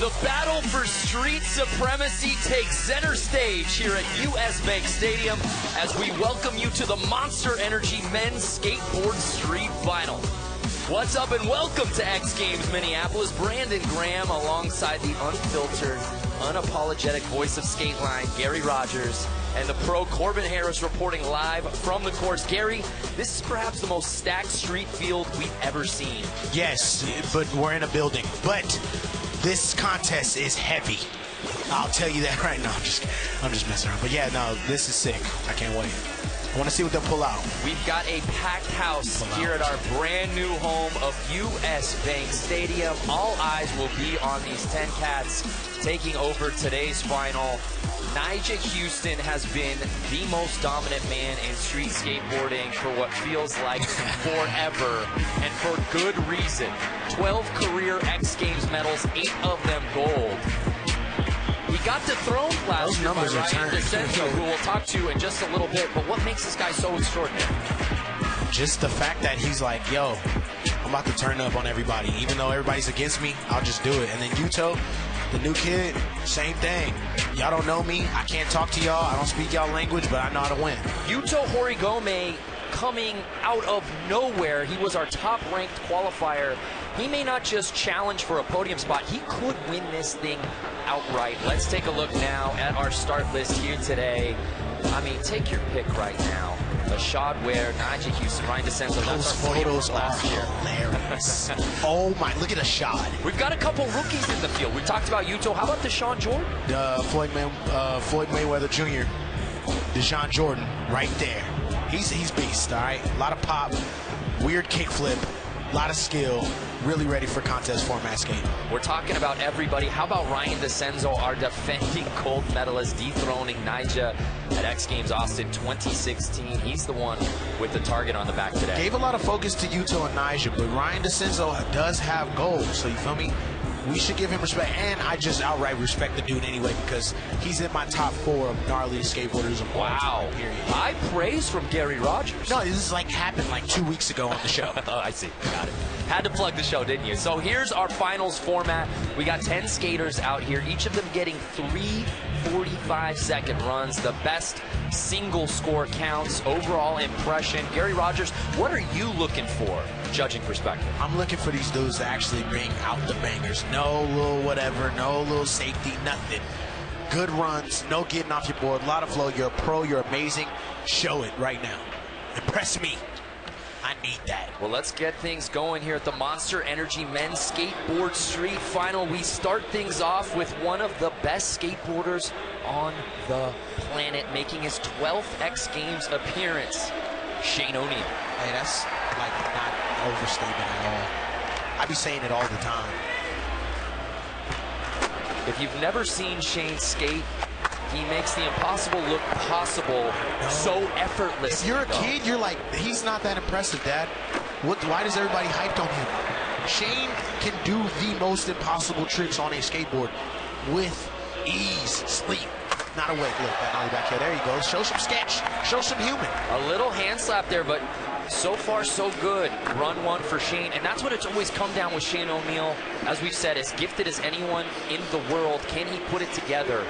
The battle for street supremacy takes center stage here at US Bank Stadium as we welcome you to the Monster Energy Men's Skateboard Street Final. What's up and welcome to X Games Minneapolis. Brandon Graham alongside the unfiltered, unapologetic voice of Skateline, Gary Rogers, and the pro Corbin Harris reporting live from the course. Gary, this is perhaps the most stacked street field we've ever seen. Yes, but we're in a building. But this contest is heavy. I'll tell you that right now. I'm just messing around. But yeah, no, this is sick. I can't wait. I want to see what they'll pull out. We've got a packed house here at our brand new home of US Bank Stadium. All eyes will be on these 10 cats taking over today's final. Nyjah Huston has been the most dominant man in street skateboarding for what feels like forever, and for good reason. 12 career X Games medals, 8 of them gold. He got dethroned last year by Ryan DeCenzo, who we'll talk to in just a little bit. But what makes this guy so extraordinary? Just the fact that he's like, yo, I'm about to turn up on everybody. Even though everybody's against me, I'll just do it. And then Yuto, the new kid, same thing. Y'all don't know me. I can't talk to y'all. I don't speak y'all language, but I know how to win. Yuto Horigome coming out of nowhere. He was our top-ranked qualifier. He may not just challenge for a podium spot. He could win this thing outright. Let's take a look now at our start list here today. I mean, take your pick right now. Ashad Ware, Nyjah Huston, Ryan DeCenzo. Those photos are hilarious. Oh my, look at Ashad. We've got a couple rookies in the field. We talked about Yuto. How about Deshaun Jordan? Floyd Mayweather Jr., Deshaun Jordan, right there. He's beast, all right? A lot of pop, weird kickflip, a lot of skill, really ready for contest format skating. We're talking about everybody. How about Ryan DeCenzo, our defending gold medalist, dethroning Nyjah at X Games Austin 2016. He's the one with the target on the back today. Gave a lot of focus to Yuto and Nyjah, but Ryan DeCenzo does have gold, so you feel me? We should give him respect, and I just outright respect the dude anyway because he's in my top 4 of gnarly skateboarders of all time, period. High praise from Gary Rogers. No, this is like happened like 2 weeks ago on the show. Oh, I see. Got it. Had to plug the show, didn't you? So here's our finals format. We got 10 skaters out here, each of them getting 3 45-second runs. The best single score counts. Overall impression. Gary Rogers, what are you looking for, judging perspective? I'm looking for these dudes to actually bring out the bangers. No little whatever, no little safety, nothing. Good runs, no getting off your board, a lot of flow. You're a pro, you're amazing. Show it right now. Impress me. I need that. Well, let's get things going here at the Monster Energy Men's Skateboard Street Final. We start things off with one of the best skateboarders on the planet, making his 12th X Games appearance, Shane O'Neill. Hey, that's like not an overstatement at all. I be saying it all the time. If you've never seen Shane skate, he makes the impossible look possible so effortless. If you're a kid, you're like, he's not that impressive, Dad. Why does everybody hyped on him? Shane can do the most impossible tricks on a skateboard with ease, sleep. Not a wake. Look, that nollie back here. There you go. Show some sketch. Show some human. A little hand slap there, but so far so good. Run 1 for Shane, and that's what it's always come down with Shane O'Neill. As we've said, as gifted as anyone in the world, can he put it together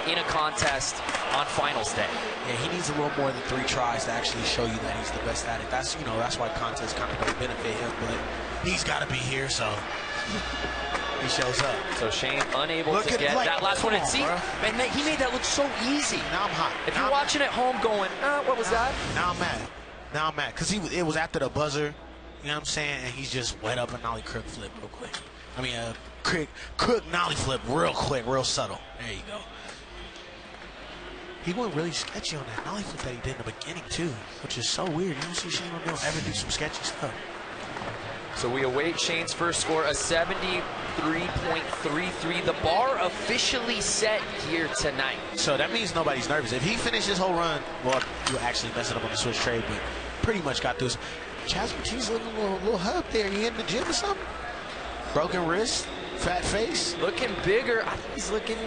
in a contest on finals day? Yeah, he needs a little more than 3 tries to actually show you that he's the best at it. That's, you know, that's why contests kind of don't benefit him, but he's got to be here, so he shows up. So Shane unable to get that last one. And see, man, he made that look so easy. Now I'm hot. If you're watching at home going, what was that? Now I'm mad. Now I'm mad, because it was after the buzzer, you know what I'm saying, and he's just wet up a nollie crook flip real quick. I mean, crook nollie flip real quick, real subtle. There you go. He went really sketchy on that nollie flip that he did in the beginning, too, which is so weird. You don't see Shane O'Neill ever do some sketchy stuff. So we await Shane's first score, a 73.33. The bar officially set here tonight. So that means nobody's nervous. If he finished his whole run, well, you actually messed it up on the switch trade, but pretty much got through. Chaz Martinez looking a little hub there. He in the gym or something? Broken wrist? Fat face? Looking bigger. I think he's looking...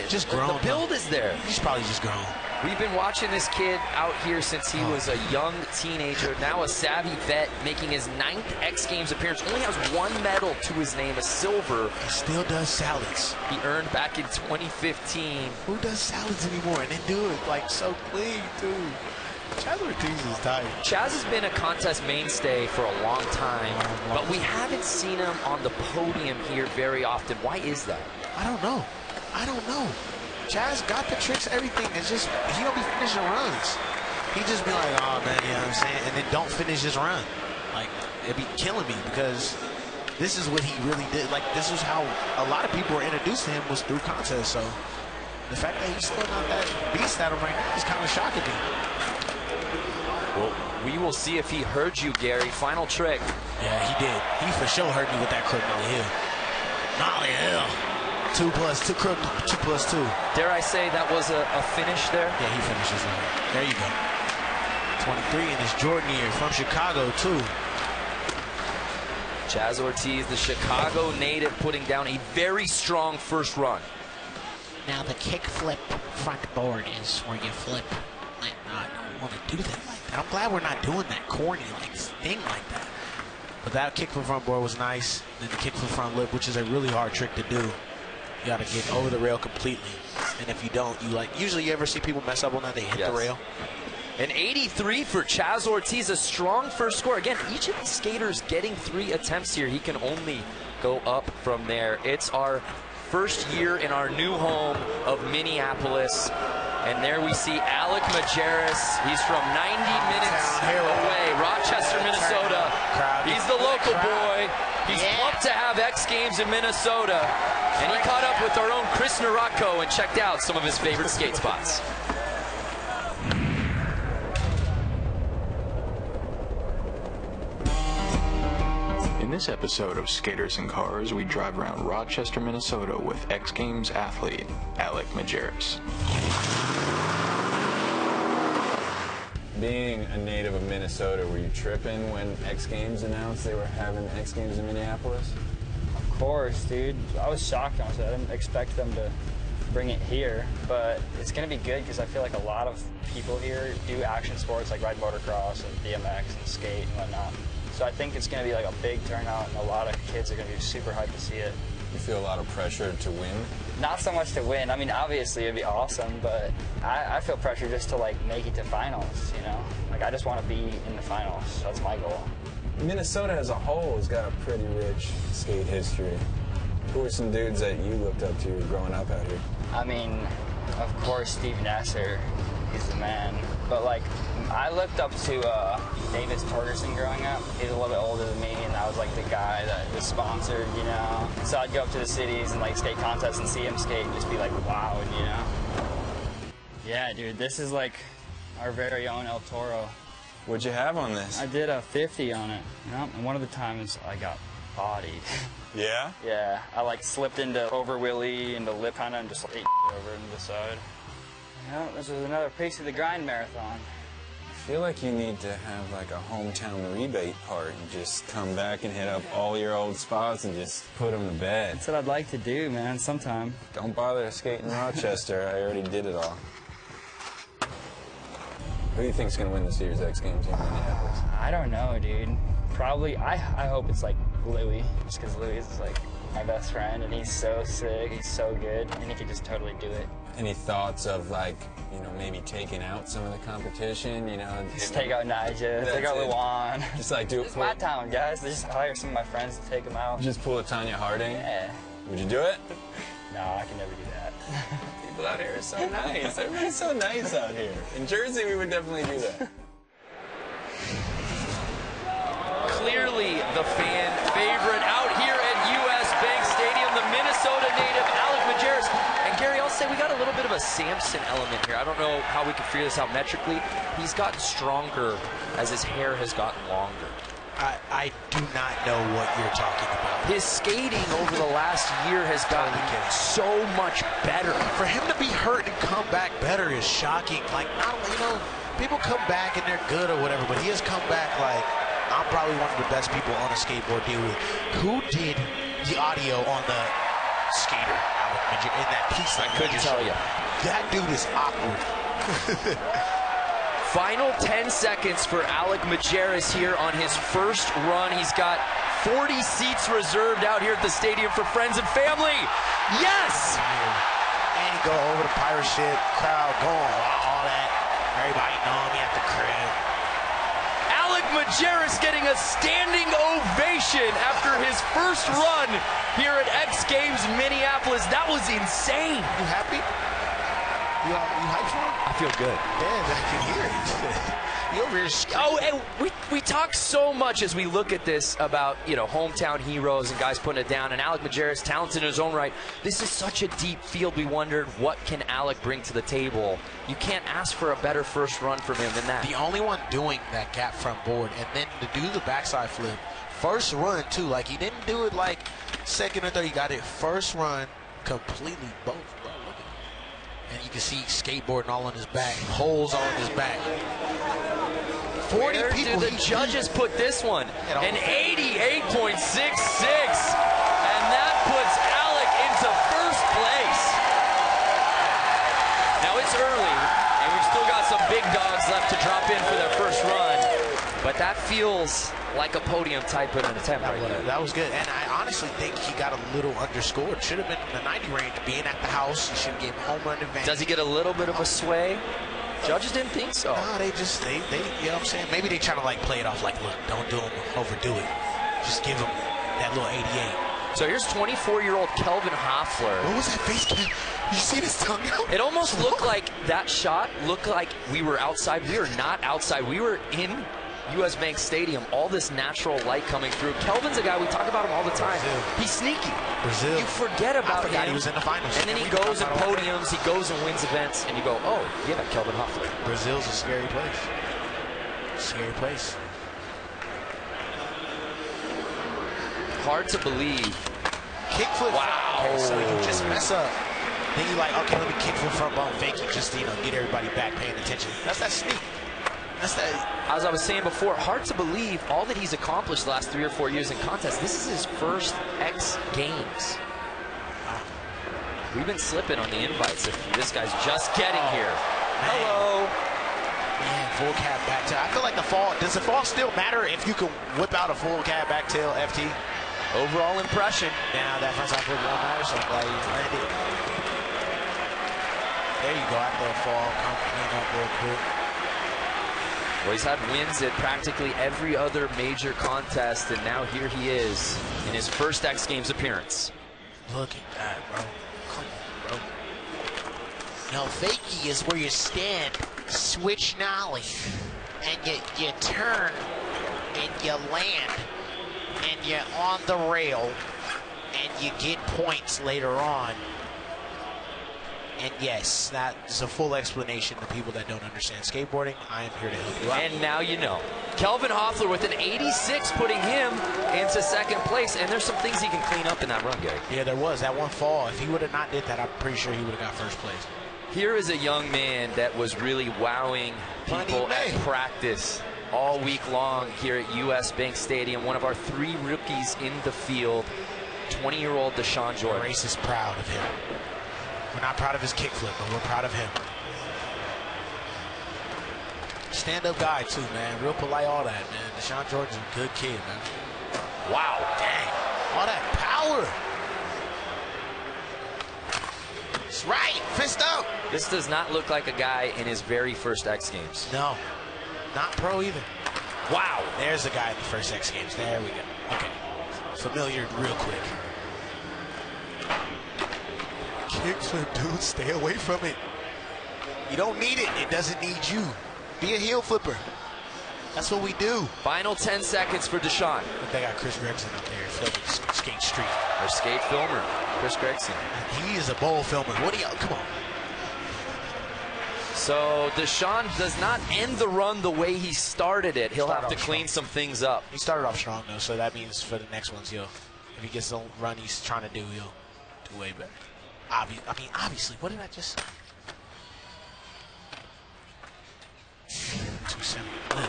just grown. The build is there. He's probably just grown. We've been watching this kid out here since he was a young teenager, now a savvy vet, making his 9th X Games appearance. Only has 1 medal to his name, a silver. He still does salads. He earned back in 2015. Who does salads anymore and then do it like so clean, dude? Chaz Ortiz is tired. Chaz has been a contest mainstay for a long time, but we haven't seen him on the podium here very often. Why is that? I don't know. Chaz got the tricks, everything. It's just, he don't be finishing runs. He just be like, oh, man, you know what I'm saying? And then don't finish his run. Like, it'd be killing me because this is what he really did. Like, this is how a lot of people were introduced to him was through contests. So the fact that he's still not that beast at him right now is kind of shocking me. Well, we will see if he heard you, Gary. Final trick. Yeah, he did. He for sure heard me with that crook nollie hill. Nollie hill. 2 plus 2, crook 2 plus 2. Dare I say that was a finish there? Yeah, he finishes it. There you go. 23 in his Jordan year from Chicago, too. Chaz Ortiz, the Chicago native, putting down a very strong first run. Now the kick flip front board is where you flip. I don't want to do that like that. I'm glad we're not doing that corny thing like that. But that kick from front board was nice. Then the kick from front lip, which is a really hard trick to do. You got to get over the rail completely. And if you don't, usually you ever see people mess up on that, they hit the rail. An 83 for Chaz Ortiz, a strong first score. Again, each of these skaters getting 3 attempts here. He can only go up from there. It's our first year in our new home of Minneapolis. And there we see Alec Majerus. He's from 90 minutes away, Rochester, Minnesota. He's the local boy. He's pumped to have X Games in Minnesota. And he caught up with our own Chris Narocco and checked out some of his favorite skate spots. In this episode of Skaters and Cars, we drive around Rochester, Minnesota with X Games athlete Alec Majerus. Being a native of Minnesota, were you tripping when X Games announced they were having X Games in Minneapolis? Of course, dude. I was shocked, honestly. I didn't expect them to bring it here, but it's going to be good because I feel like a lot of people here do action sports like ride motocross and BMX and skate and whatnot. So I think it's going to be like a big turnout, and a lot of kids are going to be super hyped to see it. You feel a lot of pressure to win? Not so much to win. I mean, obviously it'd be awesome, but I feel pressure just to like make it to finals, you know? Like I just want to be in the finals. That's my goal. Minnesota as a whole has got a pretty rich skate history. Who are some dudes that you looked up to growing up out here? I mean, of course, Steve Nasser. He's the man. But like, I looked up to Davis Torgerson growing up. He's a little bit older than me, and I was like the guy that was sponsored, you know? So I'd go up to the cities and like skate contests and see him skate and just be like, wow, you know? Yeah, dude, this is like our very own El Toro. What'd you have on this? I did a 50 on it, you know? And one of the times I got bodied. Yeah? Yeah, I like slipped into over wheelie, into lip kinda, and just like ate over into the side. Yeah, this is another piece of the grind marathon. I feel like you need to have like a hometown rebate part and just come back and hit up all your old spots and just put them to bed. That's what I'd like to do, man, sometime. Don't bother to skate in Rochester. I already did it all. Who do you think's gonna win this year's X Games here in Minneapolis? I don't know, dude. Probably, I hope it's like Louis, just because Louis is like my best friend and he's so sick, he's so good, and he could just totally do it. Any thoughts of like, you know, maybe taking out some of the competition, you know? Just take out Nigel, take out Luan. Just like do it. It's my town, guys. Just hire some of my friends to take them out. Just pull a Tanya Harding? Yeah. Would you do it? No, I can never do that. People out here are so nice. Everybody's so nice out here. In Jersey, we would definitely do that. Clearly the fan favorite out here at US Bank Stadium, the Minnesota native Alec Majerus. And Gary, I'll say we got a little bit of a Samson element here. I don't know how we can figure this out metrically. He's gotten stronger as his hair has gotten longer. I do not know what you're talking about. His skating over the last year has gotten so much better. For him to be hurt and come back better is shocking. Like, you know, people come back and they're good or whatever, but he has come back like, I'm probably one of the best people on a skateboard deal with. Who did the audio on the skater in that piece. I couldn't tell you. That dude is awkward. Final 10 seconds for Alec Majerus here on his first run. He's got 40 seats reserved out here at the stadium for friends and family. Yes! And go over the pirate ship, crowd going, all that. Everybody know me at the crib. Alec Majerus getting a standing ovation after his first run here at X Games Minneapolis. That was insane. You happy? You hyped for him? I feel good. Yeah, I can hear it. You over here screaming. Oh, and we talk so much as we look at this about, you know, hometown heroes and guys putting it down. And Alec Majerus, talented in his own right. This is such a deep field. We wondered, what can Alec bring to the table? You can't ask for a better first run from him than that. The only one doing that gap front board, and then to do the backside flip, first run too. Like, he didn't do it like second or third. He got it first run completely both. Bro, look at it. And you can see skateboarding all on his back, holes all on his back. 40 Where people. do the judges put this one? An 88.66. And that puts Alec into first place. Now it's early, and we've still got some big dogs left to drop in for their first run. But that feels like a podium type of an attempt right there. That was good. And I honestly think he got a little underscored. Should have been in the 90 range, being at the house. He should have given home run advantage. Does he get a little bit of a sway? Judges didn't think so. No, they you know what I'm saying? Maybe they trying to like play it off like, look, don't do him, overdo it. Just give him that little 88. So here's 24-year-old Kelvin Hoffler. What was that face cam? You see his tongue out? It almost looked like that shot looked like we were outside. We were not outside. We were in U.S. Bank Stadium. All this natural light coming through. Kelvin's a guy, we talk about him all the time. Brazil. He's sneaky. Brazil. You forget about I forgot him. he was in the finals. And then he goes and podiums, he goes and wins events, and you go, oh, yeah, Kelvin Hoffler. Brazil's a scary place. Scary place. Hard to believe. Kickflip. Wow. Okay, so you just mess up. Then you like, okay, let me kickflip front bump fake you just to, you know, get everybody back paying attention. That's that sneak. That's that. As I was saying before, hard to believe all that he's accomplished the last 3 or 4 years in contests. This is his first X Games. We've been slipping on the invites. If this guy's just getting here. Hello. Man, full cab back tail. I feel like the fall, does the fall still matter if you can whip out a full cab back tail FT? Overall impression. Now that frontside flip won't matter, so I'm glad you landed. There you go, after the fall, come clean up real quick. Well, he's had wins at practically every other major contest, and now here he is in his first X Games appearance. Look at that, bro. Come on, bro. Now, fakie is where you stand, switch nollie, and you turn, and you land, and you're on the rail, and you get points later on. And yes, that's a full explanation to people that don't understand skateboarding. I am here to help you out. And now you know. Kelvin Hoffler with an 86, putting him into second place. And there's some things he can clean up in that run, Gary. Yeah, there was. That one fall, if he would have not did that, I'm pretty sure he would have got first place. Here is a young man that was really wowing people at practice all week long here at U.S. Bank Stadium. One of our 3 rookies in the field, 20-year-old Deshaun Jordan. The race is proud of him. We're not proud of his kickflip, but we're proud of him. Stand-up guy, too, man. Real polite, all that, man. Deshaun Jordan's a good kid, man. Wow, dang. All that power. That's right. Fist up. This does not look like a guy in his very first X Games. No, not pro either. Wow. There's the guy in the first X Games. There we go. Okay. Familiar real quick. Kickflip, dude. Stay away from it. You don't need it. It doesn't need you. Be a heel flipper. That's what we do. Final 10 seconds for Deshaun. Look, they got Chris Gregson up there filming Skate Street. Our skate filmer, Chris Gregson. He is a bowl filmer. What do you? Come on. So Deshaun does not end the run the way he started it. He'll have to clean strong. some things up. He started off strong though, so that means for the next ones, if he gets the run he's trying to do, he'll do way better. Obviously, what did I just say? 270. On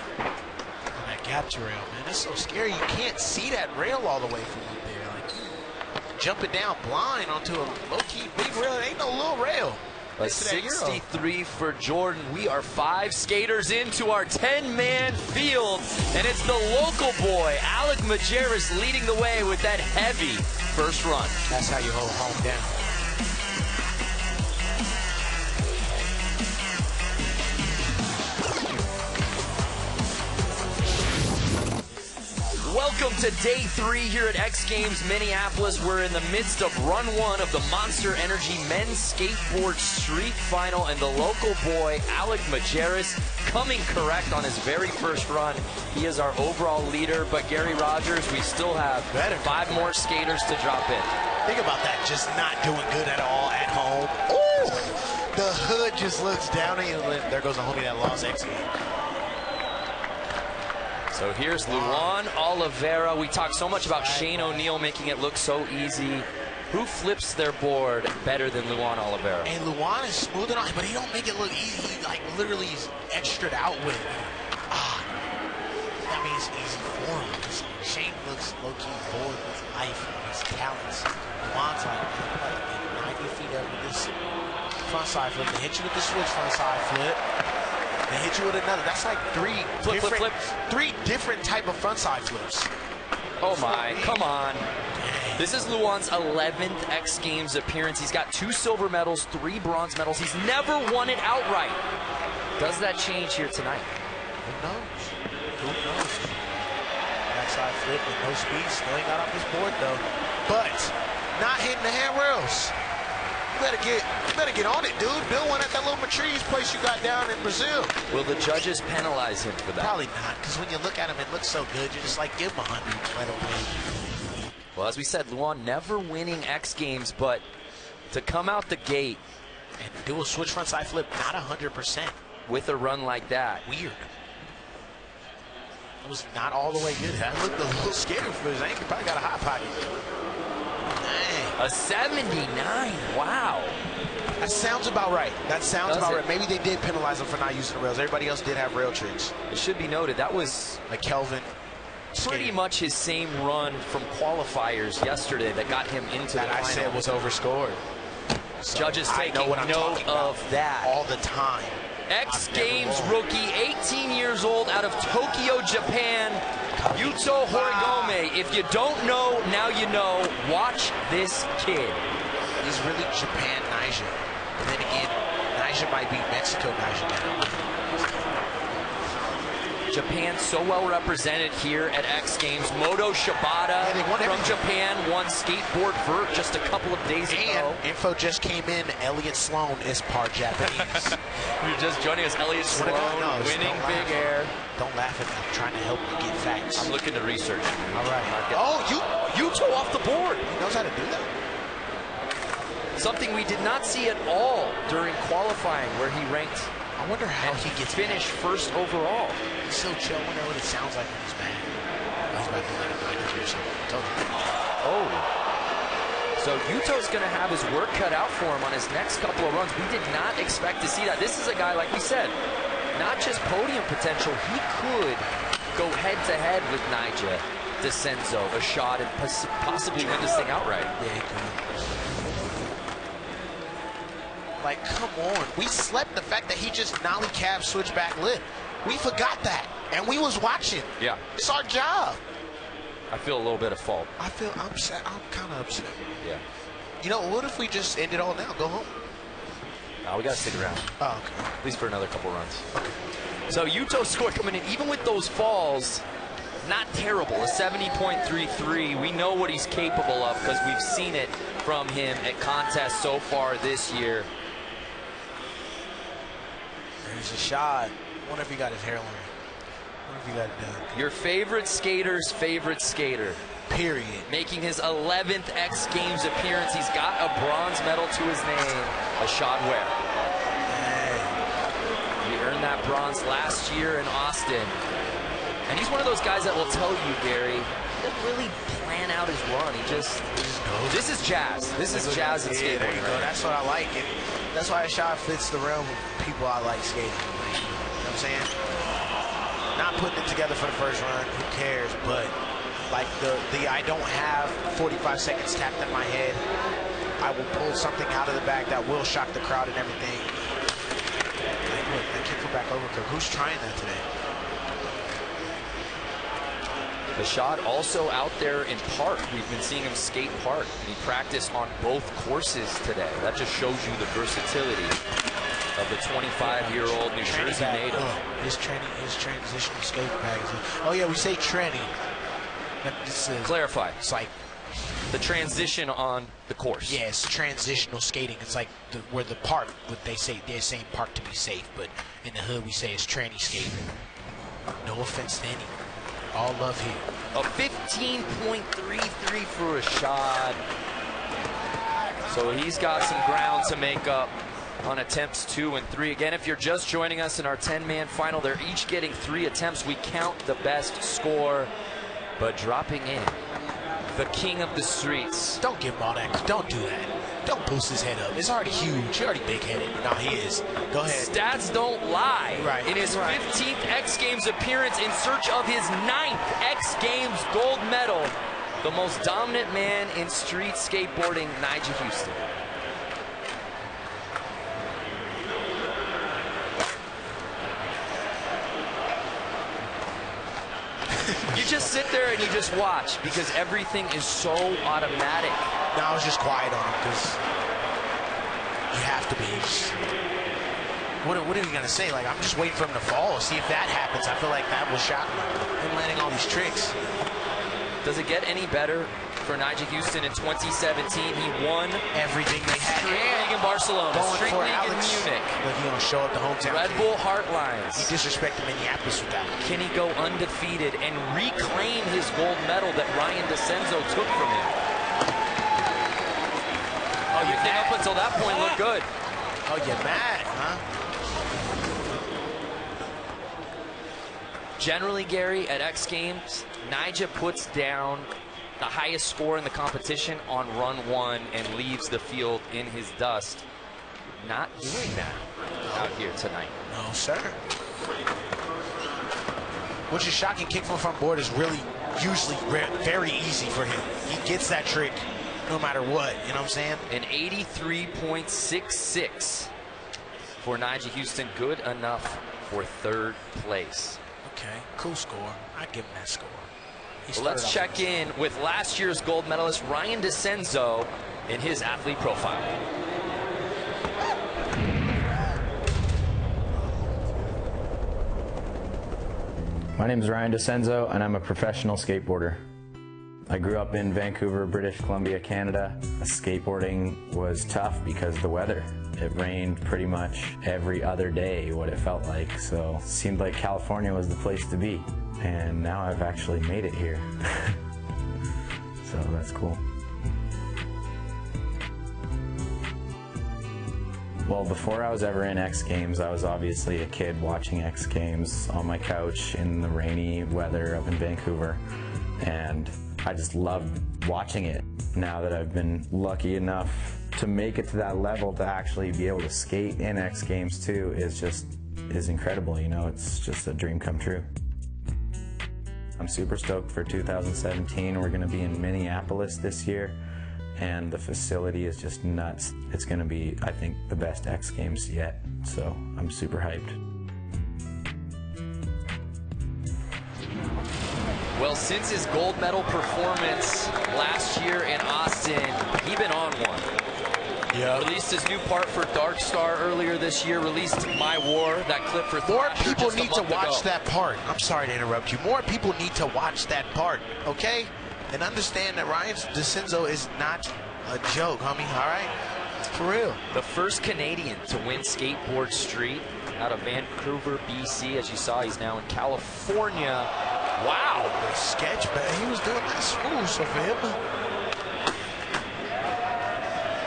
that gap to rail, man. That's so scary. You can't see that rail all the way from up there. Like, jumping down blind onto a low-key big rail. It ain't no little rail. A 63 for Jordan. We are 5 skaters into our 10-man field, and it's the local boy, Alec Majerus, leading the way with that heavy first run. That's how you hold home down. Welcome to day 3 here at X Games Minneapolis. We're in the midst of run 1 of the Monster Energy Men's Skateboard Street Final, and the local boy, Alec Majerus, coming correct on his very first run. He is our overall leader, but Gary Rogers, we still have 5 more skaters to drop in. Think about that, just not doing good at all at home. Ooh, the hood just looks down at you. There goes the homie that lost X Games. So here's Luan Oliveira. We talk so much about Shane O'Neill making it look so easy. Who flips their board better than Luan Oliveira? And Luan is smooth enough, but he don't make it look easy. He like literally is extra'd out with. That means easy for him. Shane looks low-key bored with life and his talents. Luan's like 90 feet up with this front side flip. They hit you with the switch front side flip. They hit you with another. That's like 3 different type of front side flips. Oh my, come on. This is Luan's 11th X Games appearance. He's got 2 silver medals, 3 bronze medals. He's never won it outright. Does that change here tonight? Who knows? Who knows? Backside flip with no speed. Still ain't got off his board though. But not hitting the handrails. You better get on it, dude. Build one at that little Matriz place you got down in Brazil. Will the judges penalize him for that? Probably not, because when you look at him, it looks so good. You're just like, give him 100 and let him win. Well, as we said, Luan never winning X Games, but to come out the gate and do a switch front side flip, not 100%. With a run like that. Weird. It was not all the way good. I looked a little scared for his ankle. Probably got a hot pocket. A 79, wow. That sounds about right. That sounds about right. Maybe they did penalize him for not using the rails. Everybody else did have rail tricks. It should be noted, that was like Kelvin. Pretty much his same run from qualifiers yesterday that got him into the final. I said was overscored. So judges taking note of that. All the time. X Games rookie, 18 years old, out of Tokyo, Japan, Yuto Horigome. If you don't know, now you know. Watch this kid. He's really Japan Naija. And then again, Naija might be Mexico Naija now. Japan so well represented here at X Games. Moto Shibata from Japan won skateboard vert just a couple of days ago. Info just came in. Elliott Sloan is part Japanese. You're just joining us. Elliott Sloan winning big air. Don't laugh at me. I'm trying to help you get facts. I'm looking to research. All right. Oh, Yuto off the board. He knows how to do that. Something we did not see at all during qualifying, where he ranked. I wonder how he gets finished first overall. He's so chill. I wonder what it sounds like when he's mad. He's about to do like a 90 or something. Oh. So Yuto's going to have his work cut out for him on his next couple of runs. We did not expect to see that. This is a guy, like we said, not just podium potential. He could go head-to-head with Naija DeCenzo, a shot, and possibly win this thing outright. Yeah, he could. Like, come on. We slept the fact that he just nollie cab switchback lip. We forgot that. And we was watching. Yeah. It's our job. I feel a little bit of fault. I'm upset. I'm kind of upset. Yeah. You know, what if we just end it all now? Go home? No, we got to stick around. Oh, okay. At least for another couple runs. Okay. So Yuto's score coming in, even with those falls, not terrible. A 70.33. We know what he's capable of because we've seen it from him at contests so far this year. There's a shot. I wonder if he got his hairline. I wonder if he got it done. Your favorite skater's favorite skater. Period. Making his 11th X Games appearance. He's got a bronze medal to his name. Ashad Ware. He earned that bronze last year in Austin. And he's one of those guys that will tell you, Gary, he doesn't really plan out his run. He just goes. This is jazz. This is jazz and skateboarding. There you go. That's what I like. And that's why Ashad fits the realm of people I like skating. You know what I'm saying? Not putting it together for the first run. Who cares? But Like the I don't have 45 seconds tapped in my head. I will pull something out of the bag that will shock the crowd and everything. Like, look, that kick for back overcook. Who's trying that today? Bashad also out there in park. We've been seeing him skate park. He practiced on both courses today. That just shows you the versatility of the 25-year-old New Jersey native. His transitional skate bag. Oh yeah, we say tranny. Clarify. It's like the transition on the course. Yeah, it's transitional skating. It's like where the park, what they say, they're saying park to be safe, but in the hood we say it's tranny skating. No offense to any. All love here. A 15.33 for Rashad. So he's got some ground to make up on attempts 2 and 3. Again, if you're just joining us in our 10-man final, they're each getting 3 attempts. We count the best score, but dropping in, the king of the streets. Don't give him all that. Don't do that. Don't boost his head up. It's already huge. He's already big-headed. No, he is. Go ahead. Stats don't lie. Right. In his 15th X Games appearance in search of his 9th X Games gold medal, the most dominant man in street skateboarding, Nyjah Huston. You just sit there and you just watch because everything is so automatic. No, I was just quiet on him because you have to be. What are you going to say? Like, I'm just waiting for him to fall. See if that happens. I feel like that will shock me. Him landing all these tricks. Does it get any better for Nyjah Huston in 2017? He won everything they had. Street League in Barcelona, Street League in Munich. Like, you know, show up the hometown. Red Bull Heartlines. He disrespected Minneapolis with that. Can he go undefeated and reclaim his gold medal that Ryan DeCenzo took from him? Oh, everything up until that point looked good. Oh, you're mad, huh? Generally, Gary, at X Games, Nyjah puts down the highest score in the competition on run 1 and leaves the field in his dust. Not doing that out here tonight. No, sir. Which is shocking. Kick from front board is really usually very easy for him. He gets that trick no matter what. You know what I'm saying? An 83.66 for Nyjah Huston. Good enough for 3rd place. Okay, cool score. I'd give him that score. Well, let's check in with last year's gold medalist Ryan DeCenzo in his athlete profile. My name is Ryan DeCenzo, and I'm a professional skateboarder. I grew up in Vancouver, British Columbia, Canada. Skateboarding was tough because of the weather. It rained pretty much every other day, what it felt like. So it seemed like California was the place to be. And now I've actually made it here. So that's cool. Well, before I was ever in X Games, I was obviously a kid watching X Games on my couch in the rainy weather up in Vancouver. And I just loved watching it. Now that I've been lucky enough to make it to that level, to actually be able to skate in X Games too is incredible. You know, it's just a dream come true. I'm super stoked for 2017. We're going to be in Minneapolis this year, and the facility is just nuts. It's going to be, I think, the best X Games yet, so I'm super hyped. Well, since his gold medal performance last year in Austin, he's been on one. Yeah. Released his new part for Dark Star earlier this year. Released My War, that clip for More Thrasher people just a need to month watch ago. that part. I'm sorry to interrupt you. More people need to watch that part, okay? And understand that Ryan DeCenzo is not a joke, homie, all right? For real. The first Canadian to win Skateboard Street out of Vancouver, BC. As you saw, he's now in California. Wow. The sketch, man. He was doing that smooth, so for him.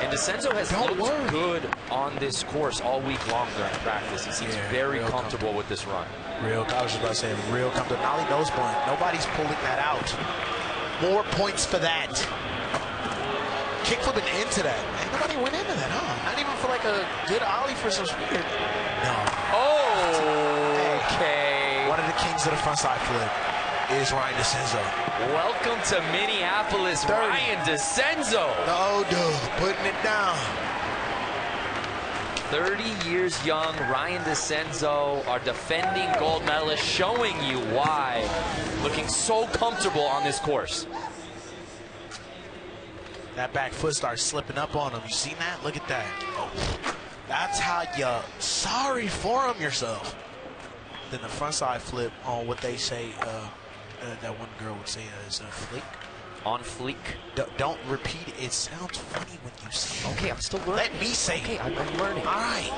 And DeCenzo has looked good on this course all week long during practice. He seems very comfortable with this run. I was just about to say, real comfortable. Nollie nose blunt. Nobody's pulling that out. More points for that. Kick flipping into that. Ain't nobody went into that, huh? Not even for like a good ollie for some speed. No. Oh, okay. One of the kings of the front side flip. is Ryan DeCenzo. Welcome to Minneapolis, 30. Ryan DeCenzo. Oh, dude, putting it down. 30 years young, Ryan DeCenzo, our defending gold medalist, showing you why. Looking so comfortable on this course. That back foot starts slipping up on him. You seen that? Look at that. Oh, that's how you sorry for him yourself. Then the front side flip on what they say, that one girl would say is a flick. On fleek. Don't repeat it. It sounds funny when you say it. Okay, I'm still learning. Let me say okay, it. I'm learning. All right.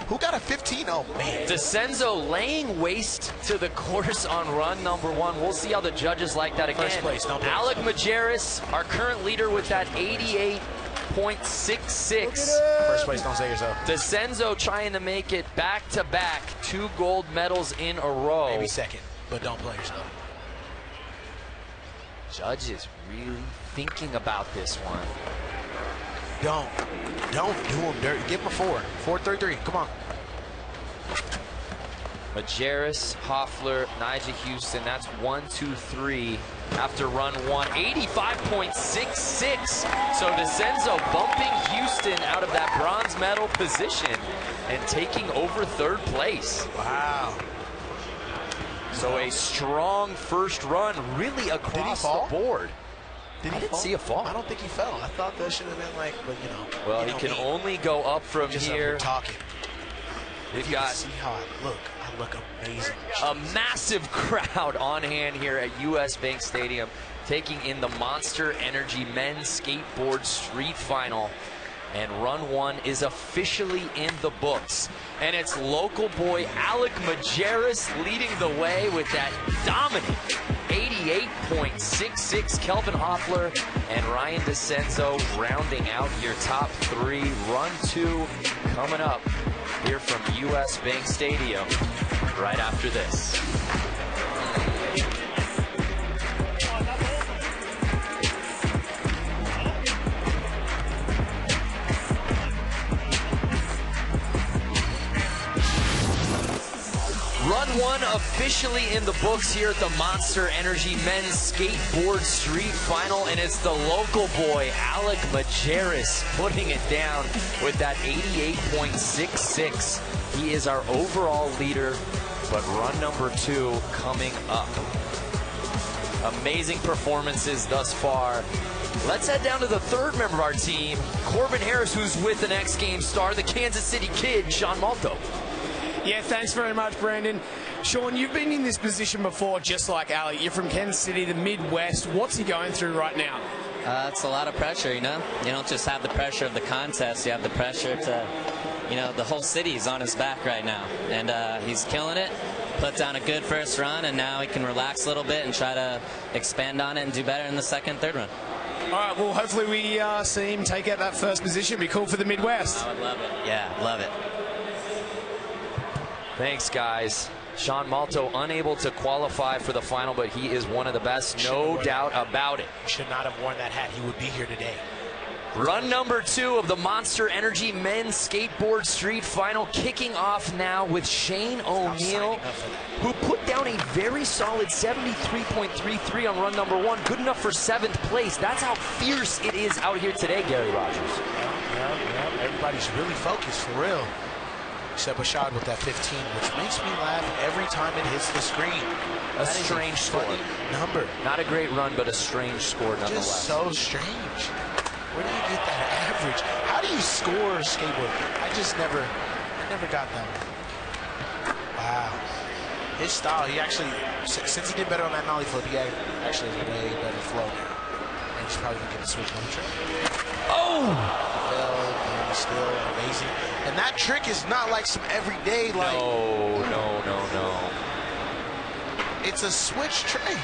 Who got a 15? Oh, man. DeCenzo laying waste to the course on run number 1. We'll see how the judges like that again. First place, no place. Alec Majerus, our current leader with that 88.66. First place, don't say yourself. DeCenzo trying to make it back-to-back, 2 gold medals in a row. Maybe second, but don't play yourself. Judges really thinking about this one. Don't do him dirty. Give him a 4. 4.33. Come on. Majerus, Hoffler, Nyjah Huston. That's 1, 2, 3 after run 1. 85.66. So DeCenzo bumping Houston out of that bronze medal position and taking over 3rd place. Wow. So a strong first run really across the board. Did he I didn't fall? see a fall. I don't think he fell. I thought that should have been like, but you know. Well, you he know can me. only go up from Just here. talking. We've You got see how I look. I look amazing. a massive crowd on hand here at US Bank Stadium, taking in the Monster Energy Men's Skateboard Street Final. And run 1 is officially in the books. And it's local boy Alec Majerus leading the way with that dominant 88.66. Kelvin Hoffler and Ryan DeCenzo rounding out your top 3. Run 2 coming up here from US Bank Stadium right after this. Run 1 officially in the books here at the Monster Energy Men's Skateboard Street Final, and it's the local boy, Alec Majerus, putting it down with that 88.66. He is our overall leader, but run number 2 coming up. Amazing performances thus far. Let's head down to the 3rd member of our team, Corbin Harris, who's with an X Games star, the Kansas City Kid, Sean Malto. Yeah, thanks very much, Brandon. Sean, you've been in this position before, just like Ali. You're from Kansas City, the Midwest. What's he going through right now? It's a lot of pressure, you know. You don't just have the pressure of the contest. You have the pressure to, you know, the whole city is on his back right now. And he's killing it. Put down a good first run, and now he can relax a little bit and try to expand on it and do better in the 2nd, 3rd run. All right, well, hopefully we see him take out that 1st position. Be cool for the Midwest. I would love it. Yeah, love it. Thanks, guys. Sean Malto unable to qualify for the final, but he is one of the best, no doubt about it. Should not have worn that hat. He would be here today. Run number 2 of the Monster Energy Men's Skateboard Street Final kicking off now with Shane O'Neill, who put down a very solid 73.33 on run number 1. Good enough for 7th place. That's how fierce it is out here today, Gary Rogers. Yeah. Everybody's really focused, for real. Except Bashad with that 15, which makes me laugh every time it hits the screen. A strange score. Number. Not a great run, but a strange score nonetheless. Just so strange. Where do you get that average? How do you score skateboard? I never got that one. Wow. His style, he actually, since he did better on that nollie flip, he actually has a way better flow now. And he's probably going to get a switch on the trick. Oh! Fell, and still amazing. And that trick is not like some everyday, like... No. It's a switch tray.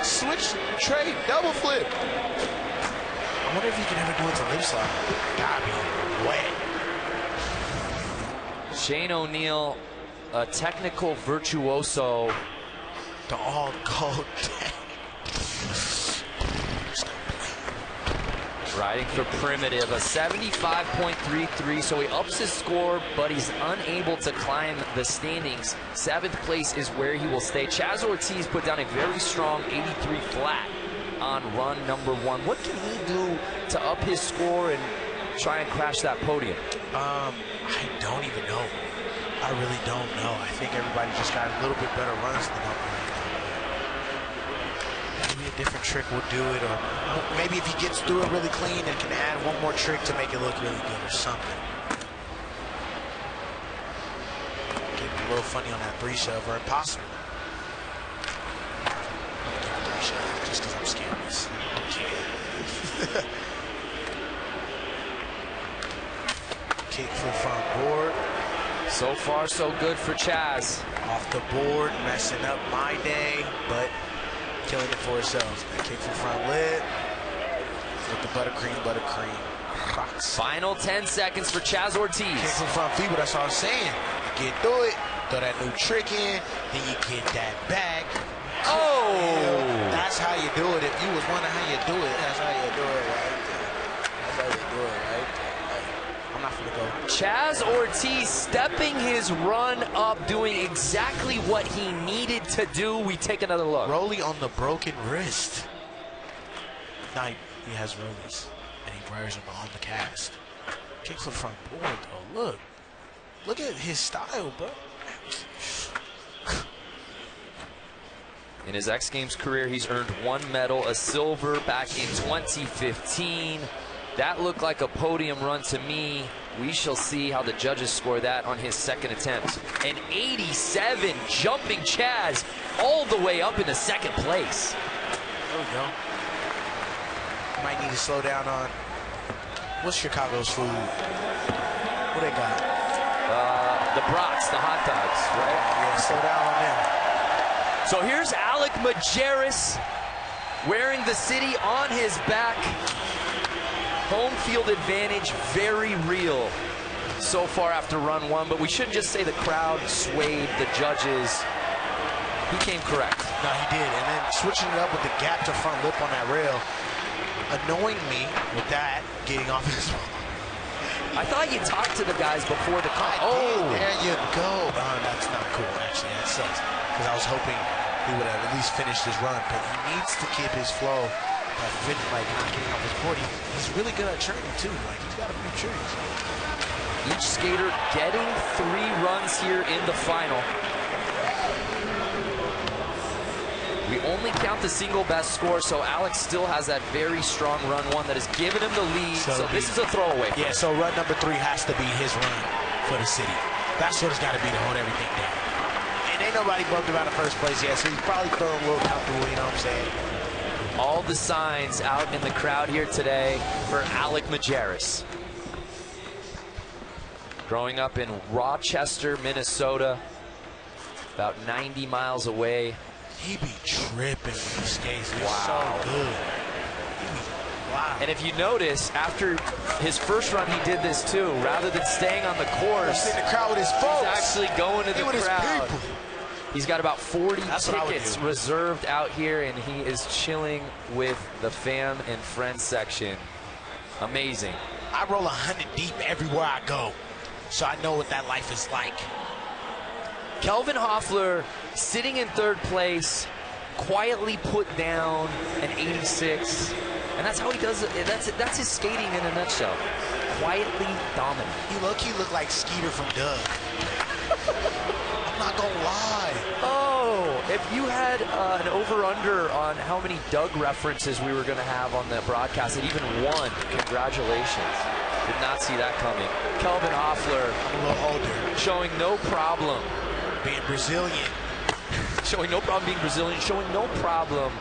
Switch tray, double flip. I wonder if he can ever do it to lip slide. Gotta be wet. Shane O'Neill, a technical virtuoso. The all cold. Riding for Primitive, a 75.33, so he ups his score, but he's unable to climb the standings. 7th place is where he will stay. Chaz Ortiz put down a very strong 83 flat on run number 1. What can he do to up his score and try and crash that podium? I don't even know. I really don't know. I think everybody just got a little bit better runs than him. Maybe a different trick will do it, or maybe if he gets through it really clean and can add one more trick to make it look really good or something. Getting a little funny on that 3-shove or impossible. Just because I'm scandalous. Kick flip front board. So far, so good for Chaz. Off the board, messing up my day, but killing it for ourselves. That kick from front lid with the buttercream. Rocks. Final 10 seconds for Chaz Ortiz. Kick from front feet, but that's all I'm saying. You get through it, throw that new trick in, then you get that back. Oh! That's how you do it. If you was wondering how you do it, that's how you do it right there. That's how you do it right there. I'm not gonna go. Chaz Ortiz stepping his run up, doing exactly what he needed to do. We take another look. Rolly on the broken wrist. Now he has rollies, and he wears them on the cast. Kicks the front board, though. Look at his style, bro. In his X Games career, he's earned 1 medal, a silver back in 2015. That looked like a podium run to me. We shall see how the judges score that on his 2nd attempt. An 87, jumping Chaz all the way up into 2nd place. There we go. Might need to slow down on, what's Chicago's food? What they got? The brats, the hot dogs, right? Yeah, slow down on them. So here's Alec Majerus wearing the city on his back. Home field advantage, very real so far after run 1, but we shouldn't just say the crowd swayed the judges. He came correct. No, he did, and then switching it up with the gap to front lip on that rail, annoying me with that, getting off his... I thought you talked to the guys before the car. There you go. That's not cool, actually. That sucks, because I was hoping he would have at least finished his run, but he needs to keep his flow. Like not getting off his board. He's really good at training too. Like he's got a few tricks. Each skater getting 3 runs here in the final. We only count the single best score, so Alex still has that very strong run 1 that has given him the lead. So this is a throwaway. Yeah, so run number 3 has to be his run for the city. That's what it's got to be to hold everything down. And ain't nobody bumped him out of first place yet, so he's probably feeling a little comfortable, you know what I'm saying? All the signs out in the crowd here today for Alec Majerus. Growing up in Rochester, Minnesota, about 90 miles away. He be tripping when he skates. He's Wow. so good. Wow. And if you notice, after his first run, he did this too. Rather than staying on the course, He's in the crowd with his folks. he's actually going to the with crowd. his people. He's got about 40 That's what I would tickets do. reserved out here, and he is chilling with the fam and friends section. Amazing. I roll 100 deep everywhere I go, so I know what that life is like. Kelvin Hoffler sitting in 3rd place, quietly put down an 86, and that's how he does it. That's his skating in a nutshell. Quietly dominant. He low-key looked like Skeeter from Doug. I'm not gonna lie. Oh, if you had an over-under on how many Doug references we were going to have on the broadcast, and even 1, congratulations. Did not see that coming. Kelvin Hoffler, I'm a little older. showing no problem. Being Brazilian. Showing no problem being Brazilian, showing no problem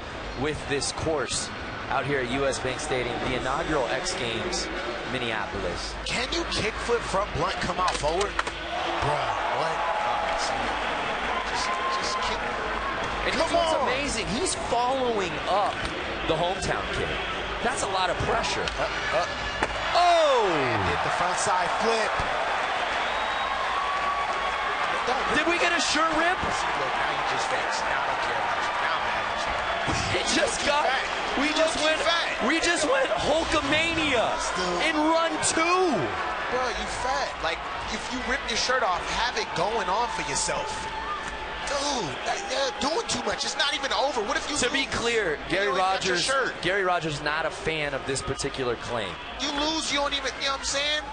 with this course out here at US Bank Stadium, the inaugural X Games, Minneapolis. Can you kickflip front blunt come out forward? Bruh, what? Just kick. And here's what's amazing, he's following up the hometown kid. That's a lot of pressure. Oh! Hit the front side flip. Did we get a sure rip? See, look, now you just vexed. Now I don't care about you. Now I'm mad at you. It just got. We just went Hulkamania in run 2. Bro, you fat. Like, if you rip your shirt off, have it going on for yourself. Dude, you're doing too much. It's not even over. What if you To be clear, Gary Gary Rogers not a fan of this particular claim. You lose, you don't even, you know what I'm saying?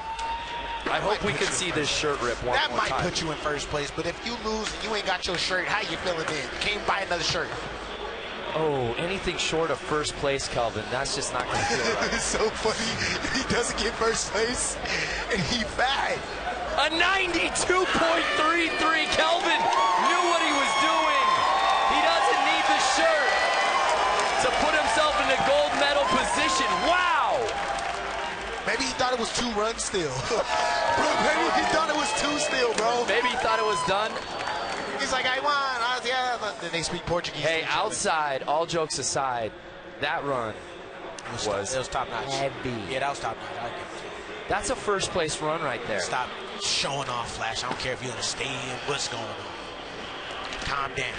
I hope we can see this shirt rip one more time. That might put you in first place, but if you lose and you ain't got your shirt, how you feeling then? You can't buy another shirt. Oh, anything short of first place, Kelvin, that's just not going to feel right. It's so funny. He doesn't get first place, and he fat. A 92.33. Kelvin knew what he was doing. He doesn't need the shirt to put himself in a gold medal position. Wow. Maybe he thought it was 2 runs still. Bro, maybe he thought it was 2 still, bro. Maybe he thought it was done. He's like, I won. Yeah. Then they speak Portuguese. Hey, outside, all jokes aside, that run was top notch. heavy. Yeah, that was top notch. I'll give it to you. That's a first place run right there. Stop showing off, Flash. I don't care if you're in the stadium. What's going on? Calm down.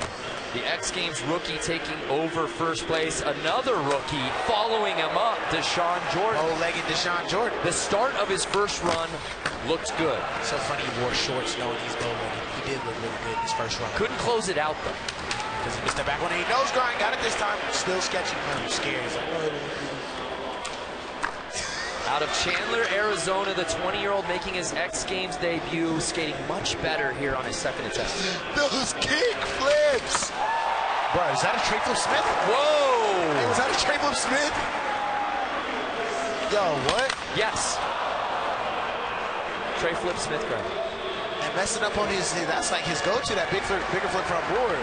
The X Games rookie taking over first place. Another rookie following him up, Deshaun Jordan. Bow-legged Deshaun Jordan. The start of his first run looked good. So funny he wore shorts knowing he's bow-legged. He did look really good in his first run. Couldn't close it out, though. Because he missed the back one. He nose grind. Got it this time. Still sketchy. I'm scared. He's like, what? Out of Chandler, Arizona, the 20-year-old making his X Games debut, skating much better here on his second attempt. Those kick flips! Bro, is that a tray flip Smith? Whoa! Hey, was that a tray flip Smith? Yo, what? Yes. Tray flip Smith, Greg. And messing up on his, that's like his go-to, that bigger flip front board.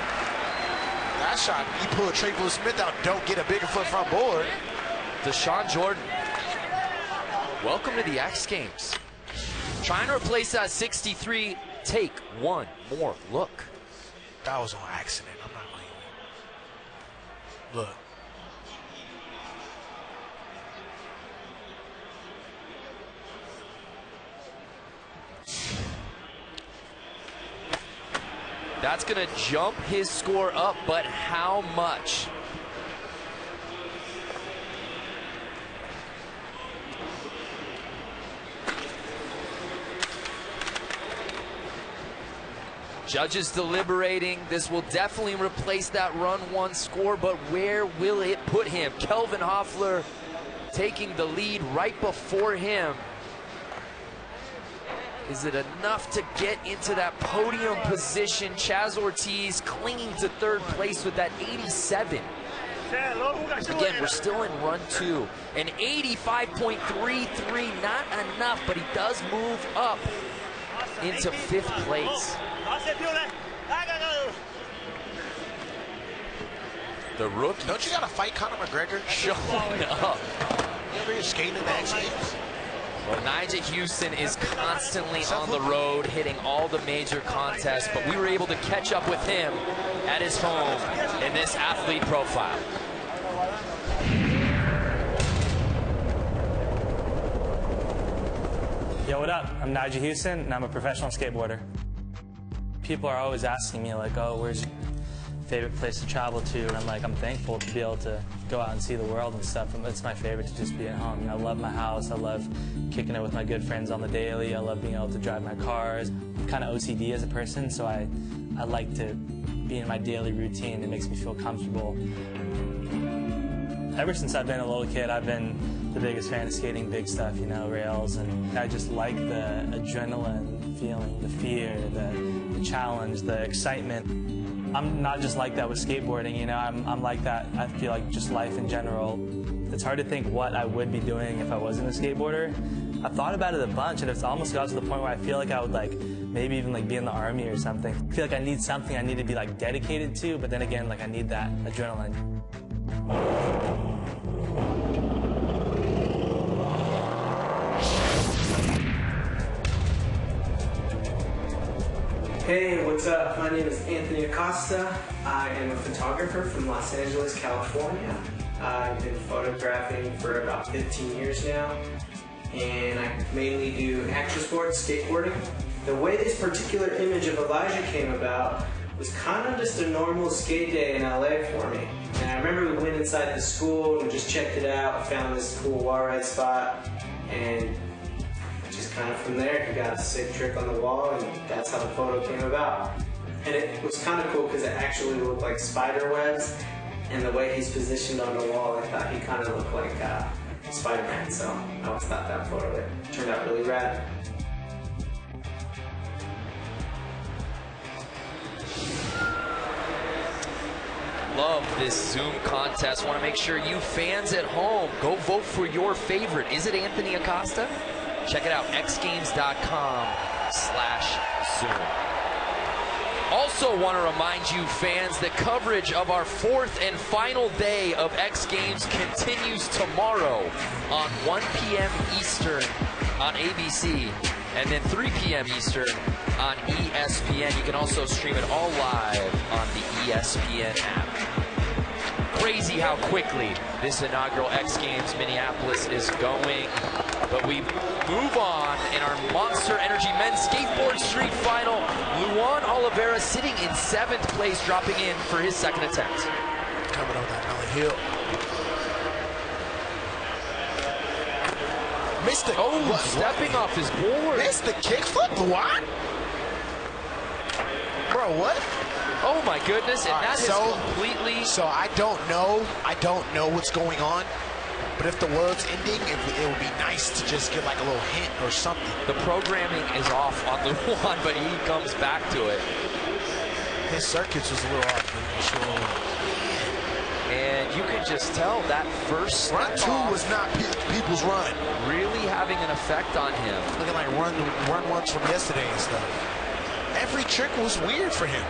That shot, you pull a tray flip Smith out, don't get a bigger flip front board. Deshaun Jordan. Welcome to the X Games. Trying to replace that 63. Take one more look. That was on accident. I'm not going to look. That's going to jump his score up, but how much? Judges deliberating. This will definitely replace that run 1 score, but where will it put him? Kelvin Hoefler taking the lead right before him. Is it enough to get into that podium position? Chaz Ortiz clinging to 3rd place with that 87. Again, we're still in run 2. An 85.33, not enough, but he does move up into 5th place. The rookie. Don't you got to fight Conor McGregor? Showing up. You ever skating in the X Games? Well, Nigel Houston is constantly on the road, hitting all the major contests, but we were able to catch up with him at his home in this athlete profile. Yo, what up? I'm Nigel Houston, and I'm a professional skateboarder. People are always asking me, like, oh, where's your favorite place to travel to? And I'm like, I'm thankful to be able to go out and see the world and stuff. And it's my favorite to just be at home. You know, I love my house. I love kicking it with my good friends on the daily. I love being able to drive my cars. I'm kind of OCD as a person, so I like to be in my daily routine. It makes me feel comfortable. Ever since I've been a little kid, I've been the biggest fan of skating big stuff, you know, rails, and I just like the adrenaline feeling, the fear, the challenge, the excitement. I'm not just like that with skateboarding, you know, I'm like that, I feel like just life in general. It's hard to think what I would be doing if I wasn't a skateboarder. I've thought about it a bunch, and it's almost got to the point where I feel like I would like maybe even like be in the army or something. I feel like I need something I need to be like dedicated to, but then again, like I need that adrenaline. Hey, what's up? My name is Anthony Acosta. I am a photographer from Los Angeles, California. I've been photographing for about 15 years now, and I mainly do action sports, skateboarding. The way this particular image of Elijah came about was kind of just a normal skate day in LA for me. And I remember we went inside the school and just checked it out, found this cool wall ride spot, and just kind of from there, he got a sick trick on the wall, and that's how the photo came about. And it was kind of cool because it actually looked like spider webs, and the way he's positioned on the wall, I thought he kind of looked like Spider-Man, so I always thought that photo turned out really rad. Love this Zoom contest. Want to make sure you fans at home go vote for your favorite. Is it Anthony Acosta? Check it out, xgames.com/Zoom. Also want to remind you fans that coverage of our 4th and final day of X Games continues tomorrow on 1 p.m. Eastern on ABC and then 3 p.m. Eastern on ESPN. You can also stream it all live on the ESPN app. Crazy how quickly this inaugural X Games Minneapolis is going. But we move on in our Monster Energy Men's Skateboard Street Final. Luan Oliveira sitting in 7th place, dropping in for his 2nd attempt. Coming on that Nelly Hill. Missed it. Oh, stepping off his board. Missed the kickflip. What? Bro, what? Oh my goodness! And that is completely. So I don't know what's going on. But if the world's ending, it would be nice to just get like a little hint or something. The programming is off on Luan, but he comes back to it. His circuits was a little off, for sure. And you can just tell that first run 2 was not people's run. Really having an effect on him. Looking like run ones from yesterday and stuff. Every trick was weird for him.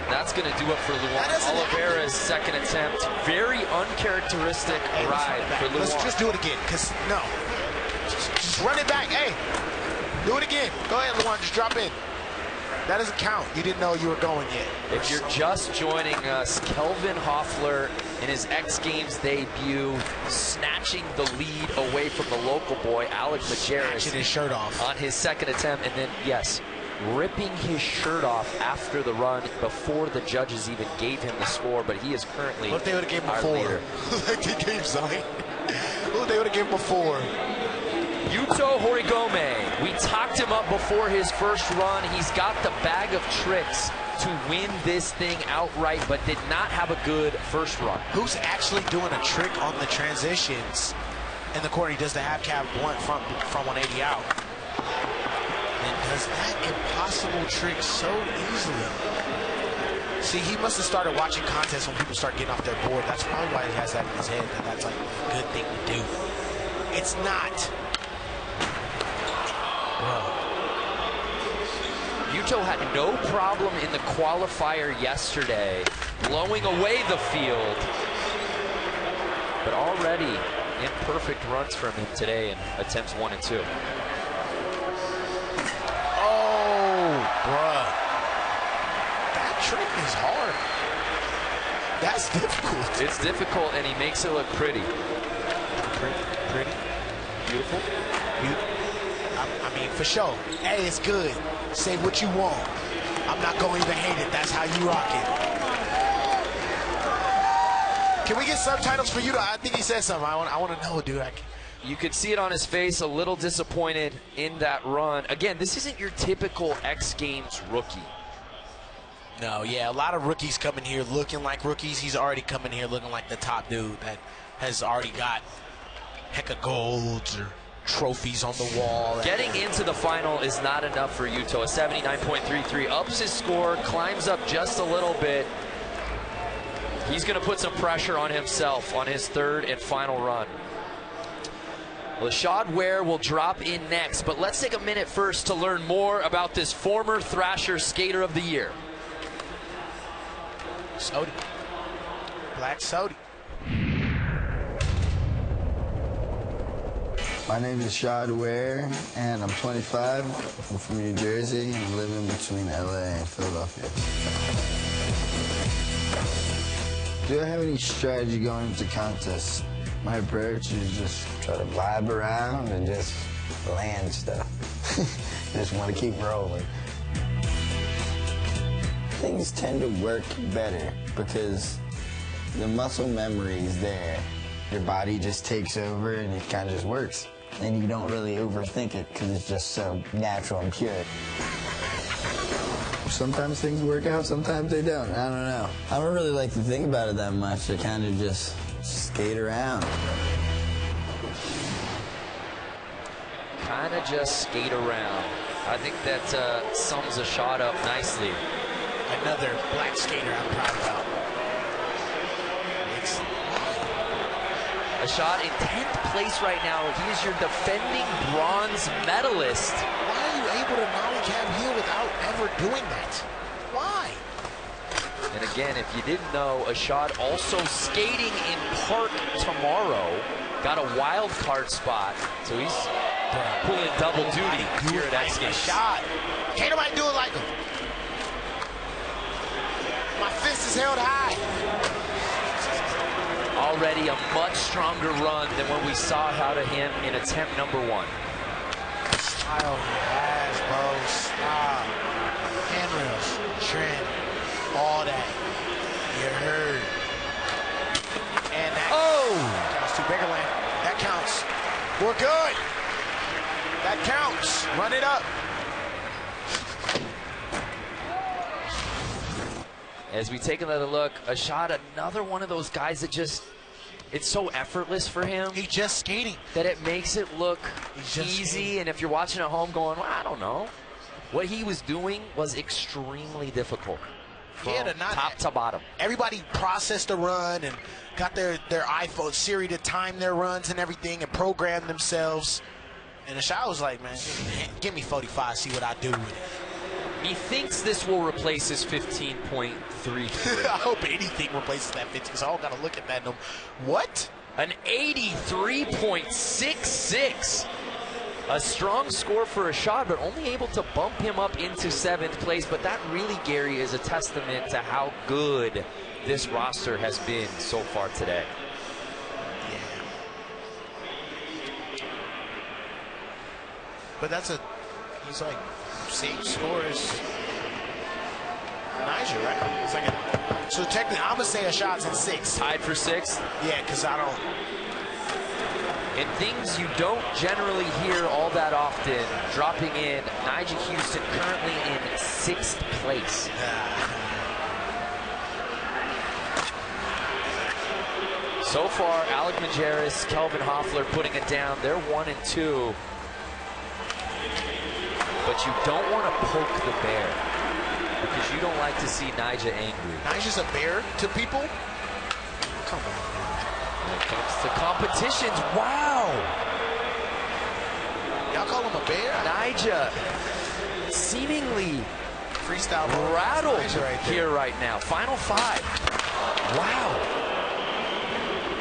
That's going to do it for Luan Oliveira's 2nd attempt. Very uncharacteristic ride for Luan. Let's just do it again, because no. Just run it back. Hey, do it again. Go ahead, Luan, just drop in. That doesn't count. You didn't know you were going yet. If you're just joining us, Kelvin Hoffler in his X Games debut, snatching the lead away from the local boy, Alec Majerus. Snatching his shirt off. On his 2nd attempt, and then, yes, ripping his shirt off after the run before the judges even gave him the score, but he is currently what if they would have gave him our 4? leader. Like they gave Zion. What if they would have given him a 4? Yuto Horigome, we talked him up before his first run. He's got the bag of tricks to win this thing outright, but did not have a good first run. Who's actually doing a trick on the transitions in the corner? He does the half cab blunt from 180 out. And does that impossible trick so easily. See, he must have started watching contests when people start getting off their board. That's probably why he has that in his head, that that's like a good thing to do. It's not. Bro. Yuto had no problem in the qualifier yesterday, blowing away the field. But already imperfect runs from him today in attempts 1 and 2. Bruh, that trick is hard. That's difficult. It's difficult, and he makes it look pretty. Pretty. Beautiful. I mean, for sure. Hey, it's good. Say what you want. I'm not going to even hate it. That's how you rock it. Can we get subtitles for you? I think he said something. I want to know, dude. You could see it on his face, a little disappointed in that run. Again, this isn't your typical X Games rookie. No, yeah, a lot of rookies come in here looking like rookies. He's already coming here looking like the top dude that has already got heck of golds or trophies on the wall. Getting into the final is not enough for Yuto. A 79.33 ups his score, climbs up just a little bit. He's going to put some pressure on himself on his 3rd and final run. Lashad Ware will drop in next, but let's take a minute first to learn more about this former Thrasher Skater of the Year. Sody. Black Sody. My name is Shad Ware, and I'm 25. I'm from New Jersey. I'm living between LA and Philadelphia. Do I have any strategy going into contests? My approach is just try to vibe around and just land stuff. Just want to keep rolling. Things tend to work better because The muscle memory is there. Your body just takes over and it kind of just works. And you don't really overthink it because it's just so natural and pure. Sometimes things work out, sometimes they don't. I don't know. I don't really like to think about it that much. I kind of just skate around. Kind of just skate around. I think that sums a shot up nicely. Another black skater I'm proud about. A shot in 10th place right now. He is your defending bronze medalist. Why are you able to nollie cab heel without ever doing that? Why? And again, if you didn't know, Ashad also skating in Park tomorrow. Got a wild card spot, so he's pulling double duty here at X Games. Ashad. Can't nobody do it like him. My fist is held high. Already a much stronger run than when we saw out of him in attempt number 1. Style he has, bro. Stop. Handrails, trend, all that. You heard. And that counts to Biggerland. That counts. We're good. That counts. Run it up. As we take another look, Ashad, another one of those guys that just, it's so effortless for him. He's just skating. That it makes it look easy. And if you're watching at home going, well, I don't know. What he was doing was extremely difficult. From top to bottom. Everybody processed the run and got their iPhone Siri to time their runs and everything and program themselves. And Ashad was like, man, give me 45, see what I do with it. He thinks this will replace his 15.33. I hope anything replaces that 15, because I all got to look at that and go, what? An 83.66. A strong score for Ashad, but only able to bump him up into 7th place. But that really, Gary, is a testament to how good this roster has been so far today. Yeah. But he's like, same score as Nyjah, right? It's like so technically, I'm going to say Ashad's in 6th. Tied for 6th? Yeah, because I don't. And things you don't generally hear all that often, dropping in, Nyjah Huston currently in 6th place. So far, Alec Majerus, Kelvin Hoffler putting it down. They're 1 and 2. But you don't want to poke the bear because you don't like to see Nyjah angry. Nyjah's a bear to people? Come on. When it comes to competitions, wow. Y'all call him a bear? Nyjah seemingly freestyle rattled here right now. Final 5. Wow.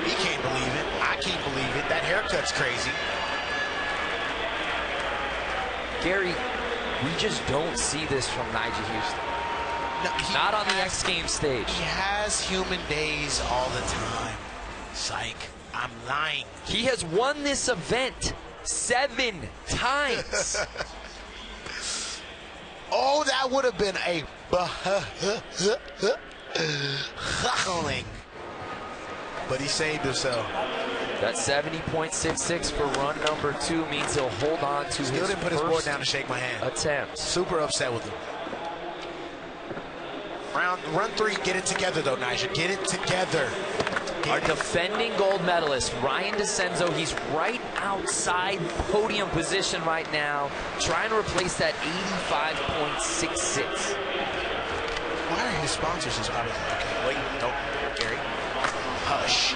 He can't believe it. I can't believe it. That haircut's crazy. Gary, we just don't see this from Nyjah Huston. No, not on the X Games stage. He has human days all the time. Psych. I'm lying. He has won this event 7 times. Oh, that would have been a huckling. But he saved himself. That 70.66 for run number 2 means he'll hold on to Still his didn't put his board down to shake my hand. Attempt. Super upset with him. Run 3, get it together though, Nyjah. Get it together. Our defending gold medalist, Ryan DeCenzo, he's right outside podium position right now, trying to replace that 85.66. Why are his sponsors his okay, wait, no, Gary. Hush.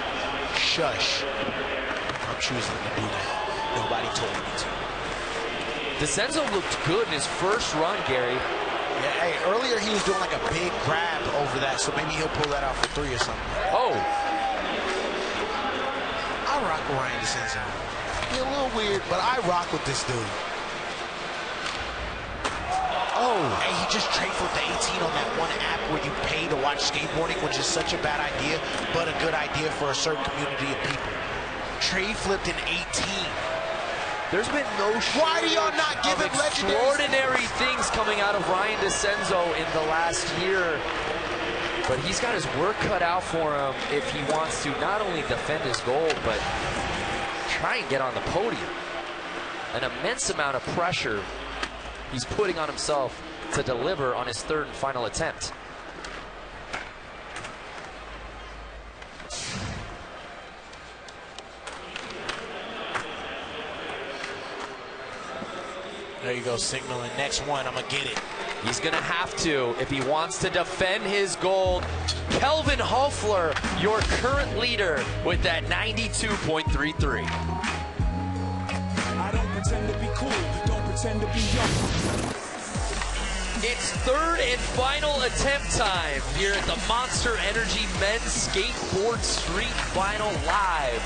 Shush. I'm choosing to do that. Nobody told me to. DeCenzo looked good in his first run, Gary. Yeah, hey, earlier he was doing like a big grab over that, so maybe he'll pull that out for 3 or something. Oh. I rock with Ryan DeCenzo. He's a little weird, but I rock with this dude. Oh, hey, he just trade flipped the 18 on that one app where you pay to watch skateboarding, which is such a bad idea, but a good idea for a certain community of people. Trade flipped in 18. There's been no Why do y'all not give him extraordinary things coming out of Ryan DeCenzo in the last year. But he's got his work cut out for him if he wants to not only defend his gold, but try and get on the podium. An immense amount of pressure he's putting on himself to deliver on his third and final attempt. There you go, signaling. Next one, I'm going to get it. He's going to have to if he wants to defend his gold. Kelvin Hoefler, your current leader with that 92.33. I don't pretend to be cool, don't pretend to be young. It's third and final attempt time here at the Monster Energy Men's Skateboard Street Final live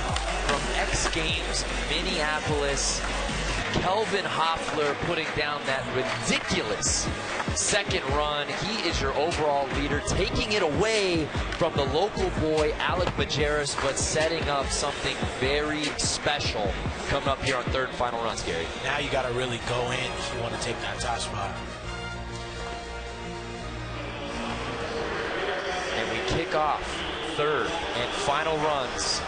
from X Games Minneapolis. Kelvin Hoefler putting down that ridiculous second run. He is your overall leader, taking it away from the local boy, Alec Majerus, but setting up something very special coming up here on third and final runs, Gary. Now you got to really go in if you want to take that top spot. And we kick off third and final runs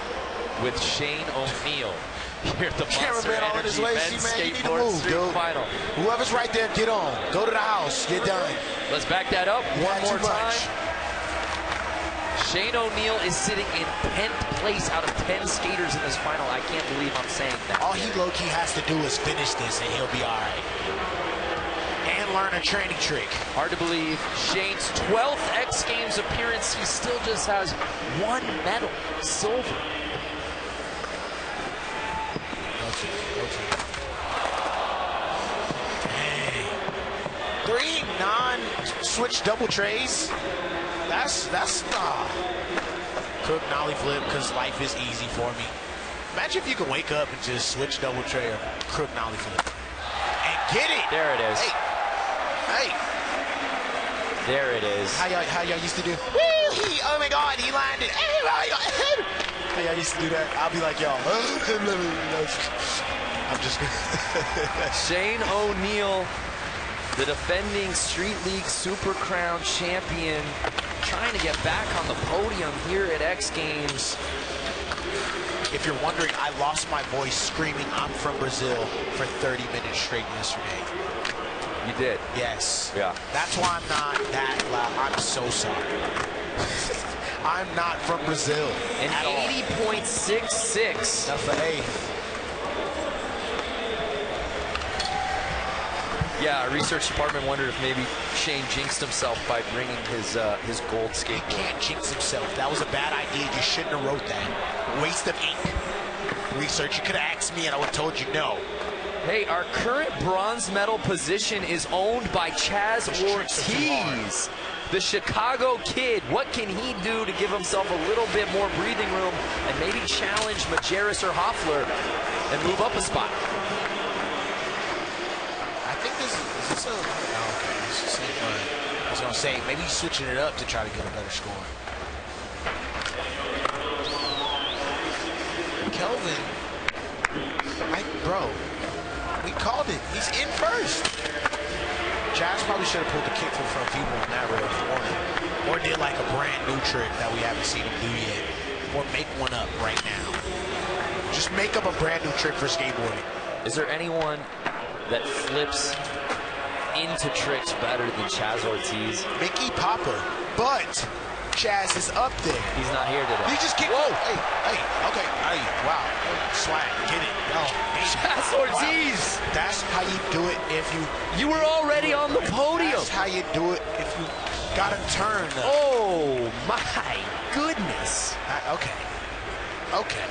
with Shane O'Neill. Here at the Monster Energy Men's Skateboard Street Final. Whoever's right there, get on. Go to the house. Get done. Let's back that up one more time. Shane O'Neill is sitting in 10th place out of 10 skaters in this final. I can't believe I'm saying that. All he low-key has to do is finish this, and he'll be all right. And learn a training trick. Hard to believe. Shane's 12th X Games appearance. He still just has one medal, silver. Hey. 3 non-switch double trays. That's crook nollie flip because life is easy for me. Imagine if you could wake up and just switch double tray or crook nollie flip and get it. There it is. Hey. There it is. How y'all used to do? Woo! Oh my God, he landed. Hey, how y'all used to do that? I'll be like, y'all. I'm just Shane O'Neill, the defending Street League Super Crown champion, trying to get back on the podium here at X Games. If you're wondering, I lost my voice screaming I'm from Brazil for 30 minutes straight yesterday. You did? Yes. Yeah. That's why I'm not that loud. I'm so sorry. I'm not from Brazil. An 80.66. That's the A. Yeah, our research department wondered if maybe Shane jinxed himself by bringing his gold skateboard. He can't jinx himself. That was a bad idea. You shouldn't have wrote that. Waste of ink. Research, you could have asked me and I would have told you no. Hey, our current bronze medal position is owned by Chaz Ortiz, the Chicago kid. What can he do to give himself a little bit more breathing room and maybe challenge Majerus or Hoefler and move up a spot? I think this is this a... Oh, okay, it's the same one. I was going to say, maybe he's switching it up to try to get a better score. Kelvin, bro, we called it. He's in first. Chaz probably should have pulled the kick from front people on that rail for one. Or did like a brand new trick that we haven't seen him do yet. Or make one up right now. Just make up a brand new trick for skateboarding. Is there anyone that flips into tricks better than Chaz Ortiz? Mickey Papa, but Chaz is up there. He's not here today. He just kicked. Whoa! Hey, okay. Hey, wow. Swag, get it. Oh, Chaz Ortiz. Wow. That's how you do it if you... You were already on the podium. That's how you do it if you got a turn. Oh, my goodness. Okay. Okay.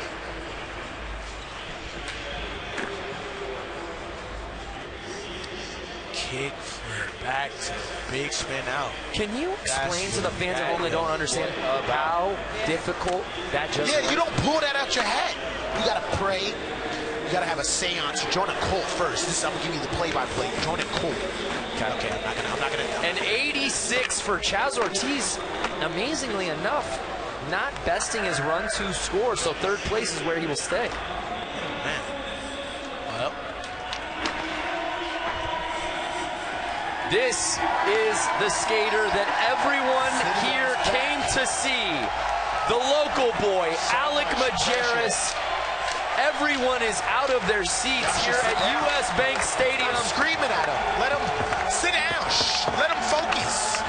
Kick flip back to big spin out. Can you explain to the fans at home that don't understand how difficult that just you don't pull that out your hat. You gotta pray. You gotta have a seance. Join a cult first. I'm gonna give you the play-by-play. Join a cult. Okay, I'm not gonna. An 86 for Chaz Ortiz. Amazingly enough, not besting his run to score, so third place is where he will stay. Man. Well. This is the skater that everyone here came to see. The local boy, Alec Majerus. Everyone is out of their seats here at US Bank Stadium. I'm screaming at him. Let him sit down. Shh. Let him focus.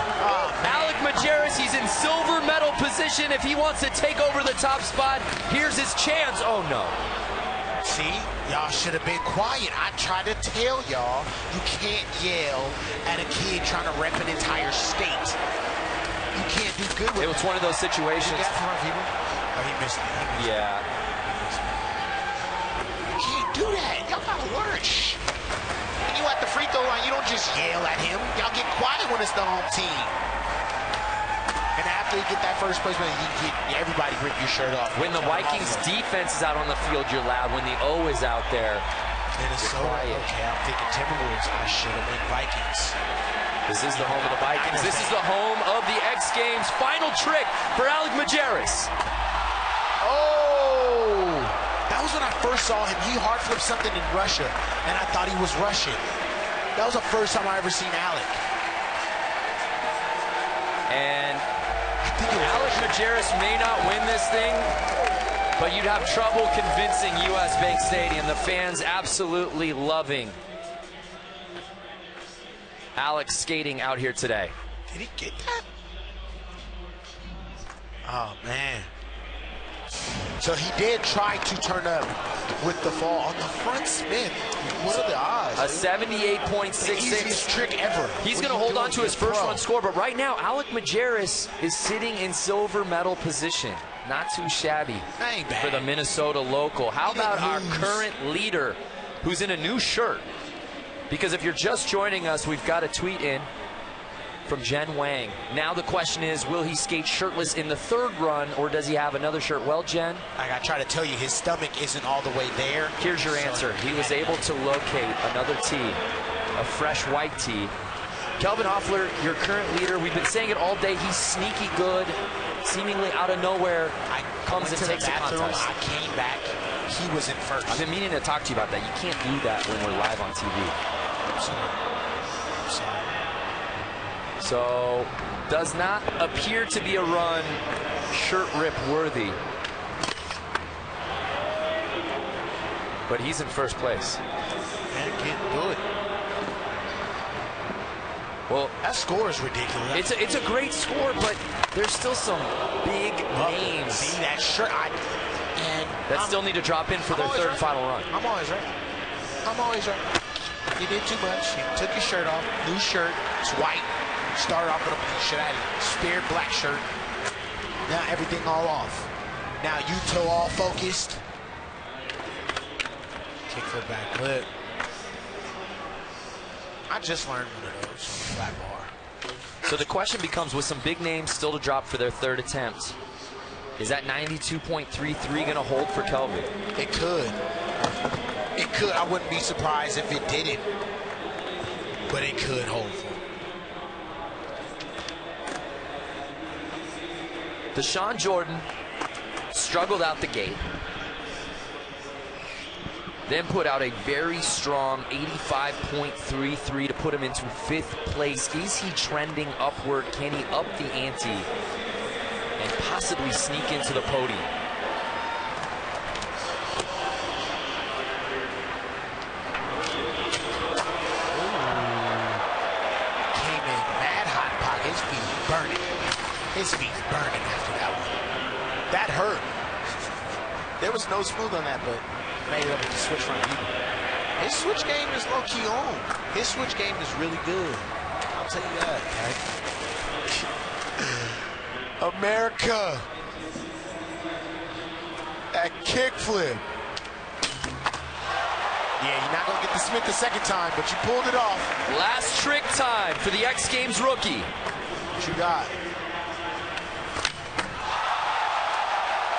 Alec Majerus, he's in silver medal position. If he wants to take over the top spot, here's his chance. Oh, no. See, y'all should have been quiet. I tried to tell y'all, you can't yell at a kid trying to rep an entire state. You can't do good with it. Was one of those situations. Oh, he missed it. Yeah. You can't do that. Y'all gotta learn. Shh. And you at the free throw line, you don't just yell at him. Y'all get quiet when it's the home team. And after you get that first place, everybody rip your shirt off. When the Vikings defense is out on the field, you're loud. When the O is out there, Minnesota. Okay, I'm thinking Timberwolves. I should have been Vikings. This is the home of the Vikings. This is the home of the X Games. Final trick for Alec Majerus. Oh! That was when I first saw him. He hard flipped something in Russia, and I thought he was Russian. That was the first time I ever seen Alec. And Alec Majerus may not win this thing, but you'd have trouble convincing US Bank Stadium. The fans absolutely loving Alex skating out here today. Did he get that? Oh, man. So he did try to turn up with the fall on the front spin. What are the odds? A 78.66. The easiest trick ever. He's going to hold on to his first run score, but right now, Alec Majerus is sitting in silver medal position. Not too shabby for the Minnesota local. How about our current leader, who's in a new shirt? Because if you're just joining us, we've got a tweet in from Jen Wang. Now the question is, will he skate shirtless in the third run, or does he have another shirt? Well, Jen, I try to tell you, his stomach isn't all the way there. Here's your answer. He was able to locate another tee, a fresh white tee. Kelvin Hoffler, your current leader, we've been saying it all day. He's sneaky good, seemingly out of nowhere. Comes and takes a contest. I came back. He was in first. I've been meaning to talk to you about that. You can't do that when we're live on TV. I'm sorry. So, does not appear to be a run shirt rip worthy. But he's in first place. Man, can't do it. Well, that score is ridiculous. It's a great score, but there's still some big names. See that shirt? That still need to drop in for their third and final run. I'm always right. I'm always right. You did too much. You took your shirt off. New shirt. It's white. Started off with a shit out of it. Spared black shirt. Now everything all off. Now you toe all focused. Kick for back clip. I just learned one of those. Flat bar. So the question becomes, with some big names still to drop for their third attempt, is that 92.33 going to hold for Kelvin? It could. It could. I wouldn't be surprised if it didn't. But it could hold for him. Deshaun Jordan struggled out the gate. Then put out a very strong 85.33 to put him into fifth place. Is he trending upward? Can he up the ante and possibly sneak into the podium? Came in mad hot pocket. His feet burning. His feet burning after that one. That hurt. There was no smooth on that, but made it up with the switch front. His switch game is low-key on. His switch game is really good. I'll tell you that. Okay? America. That kickflip. Yeah, you're not going to get the Smith the second time, but you pulled it off. Last trick time for the X Games rookie. What you got?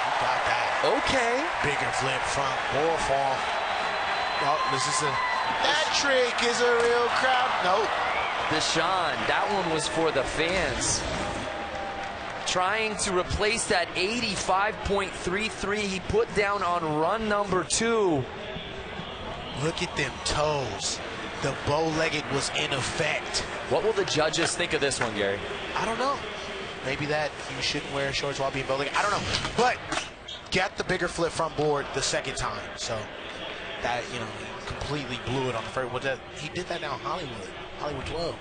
You got that. Okay. Bigger flip from more fall. Oh, this is a... That trick is a real crowd. Nope. Deshaun, that one was for the fans. Trying to replace that 85.33 he put down on run number 2. Look at them toes. The bow-legged was in effect. What will the judges think of this one, Gary? I don't know. Maybe that you shouldn't wear shorts while being bow-legged. I don't know. But got the bigger flip front board the second time. So that, you know, he completely blew it on the first. He did that down Hollywood 12.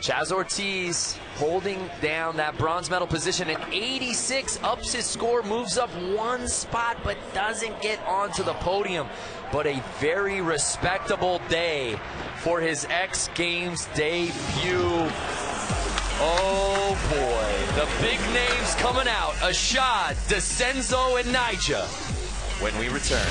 Chaz Ortiz holding down that bronze medal position at 86, ups his score, moves up one spot, but doesn't get onto the podium. But a very respectable day for his X Games debut. Oh boy, the big names coming out, Ashad, DeCenzo, and Nyjah, when we return.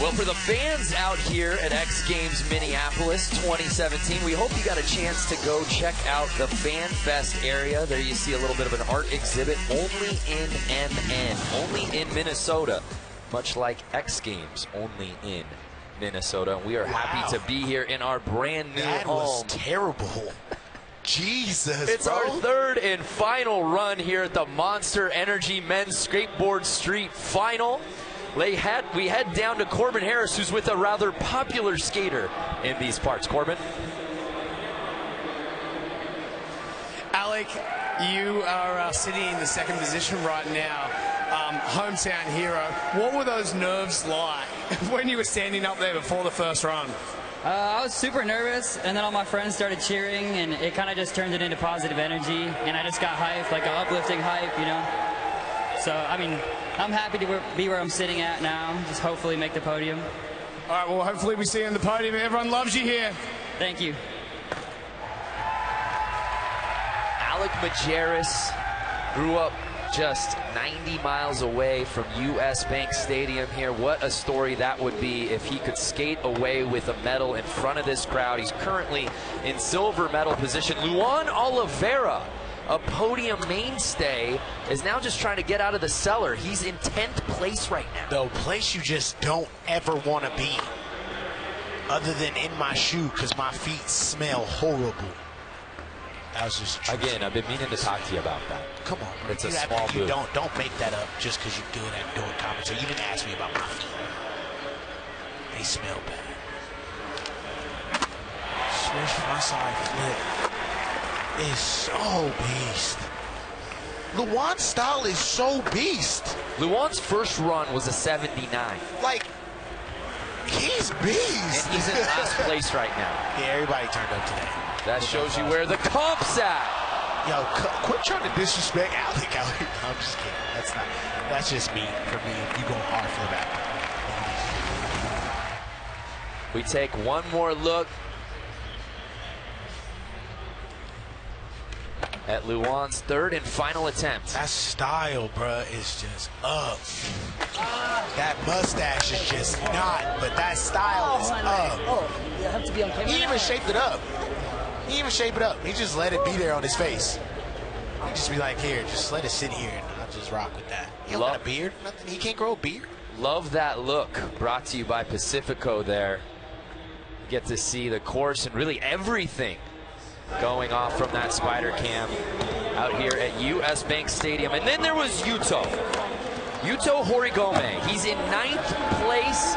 Well, for the fans out here at X Games Minneapolis 2017, we hope you got a chance to go check out the Fan Fest area. There you see a little bit of an art exhibit only in MN, only in Minnesota, much like X Games, only in Minnesota. We are happy to be here in our brand new home. That was terrible. Jesus, it's bro. Our third and final run here at the Monster Energy Men's Skateboard Street Final. We head down to Corbin Harris, who's with a rather popular skater in these parts. Corbin? Alec, you are sitting in the second position right now, hometown hero. What were those nerves like when you were standing up there before the first run? I was super nervous, and then all my friends started cheering, and it kind of just turned it into positive energy, and I just got hyped, like an uplifting hype, you know? So, I mean, I'm happy to be where I'm sitting at now, just hopefully make the podium. All right, well, hopefully we see you on the podium. Everyone loves you here. Thank you. Alec Majerus grew up just 90 miles away from US Bank Stadium here. What a story that would be if he could skate away with a medal in front of this crowd. He's currently in silver medal position. Luan Oliveira, a podium mainstay, is now just trying to get out of the cellar. He's in 10th place right now. The place you just don't ever want to be, other than in my shoe, because my feet smell horrible. That was just again, I've been meaning to talk to you about that. Come on, it's a small move. Don't make that up just because you're good at doing commentary. You didn't ask me about my feet. They smell bad. Switch frontside flip is so beast. Luan's style is so beast. Luan's first run was a 79. Like, he's beast. And he's in last place right now. Yeah, everybody turned up today. That shows you where the comp's at. Yo, quit trying to disrespect Alec. I'm just kidding. That's just me. For me, you go hard for that. We take one more look at Luan's third and final attempt. That style, bruh, is just up. That mustache is just not, but that style is up. Oh, you have to be on camera. He even shaped it up. He didn't even shape it up. He just let it be there on his face. He just be like, here, just let it sit here, and I'll just rock with that. He don't got a beard, nothing. He can't grow a beard. Love that look. Brought to you by Pacifico there. You get to see the course and really everything going off from that spider cam out here at US Bank Stadium. And then there was Yuto Horigome. He's in 9th place,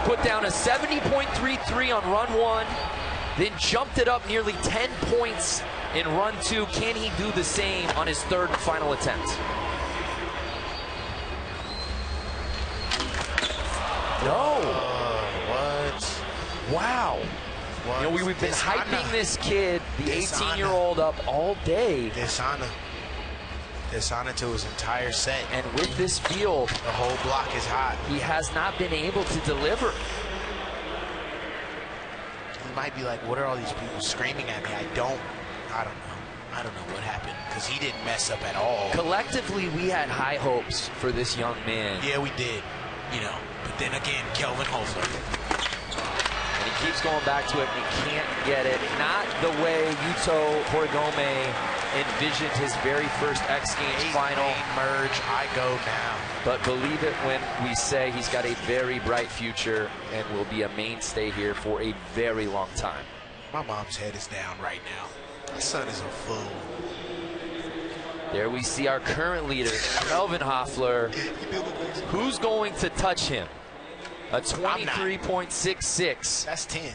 put down a 70.33 on run 1. Then jumped it up nearly 10 points in run 2. Can he do the same on his third and final attempt? No. What? Wow. What? You know, we've been hyping this kid, the 18-year-old, up all day. Dishonor to his entire set. And with this field, the whole block is hot. He has not been able to deliver. Might be like, what are all these people screaming at me? I don't know what happened, because he didn't mess up at all. Collectively, we had high hopes for this young man. Yeah, we did, you know. But then again, Kelvin Hoefler. And he keeps going back to it, and he can't get it. Not the way Yuto Horigome envisioned his very first X Games final. Merge, I go now. But believe it when we say he's got a very bright future and will be a mainstay here for a very long time. My mom's head is down right now. My son is a fool. There we see our current leader, Kelvin Hoefler. Who's going to touch him? A 23.66. That's 10.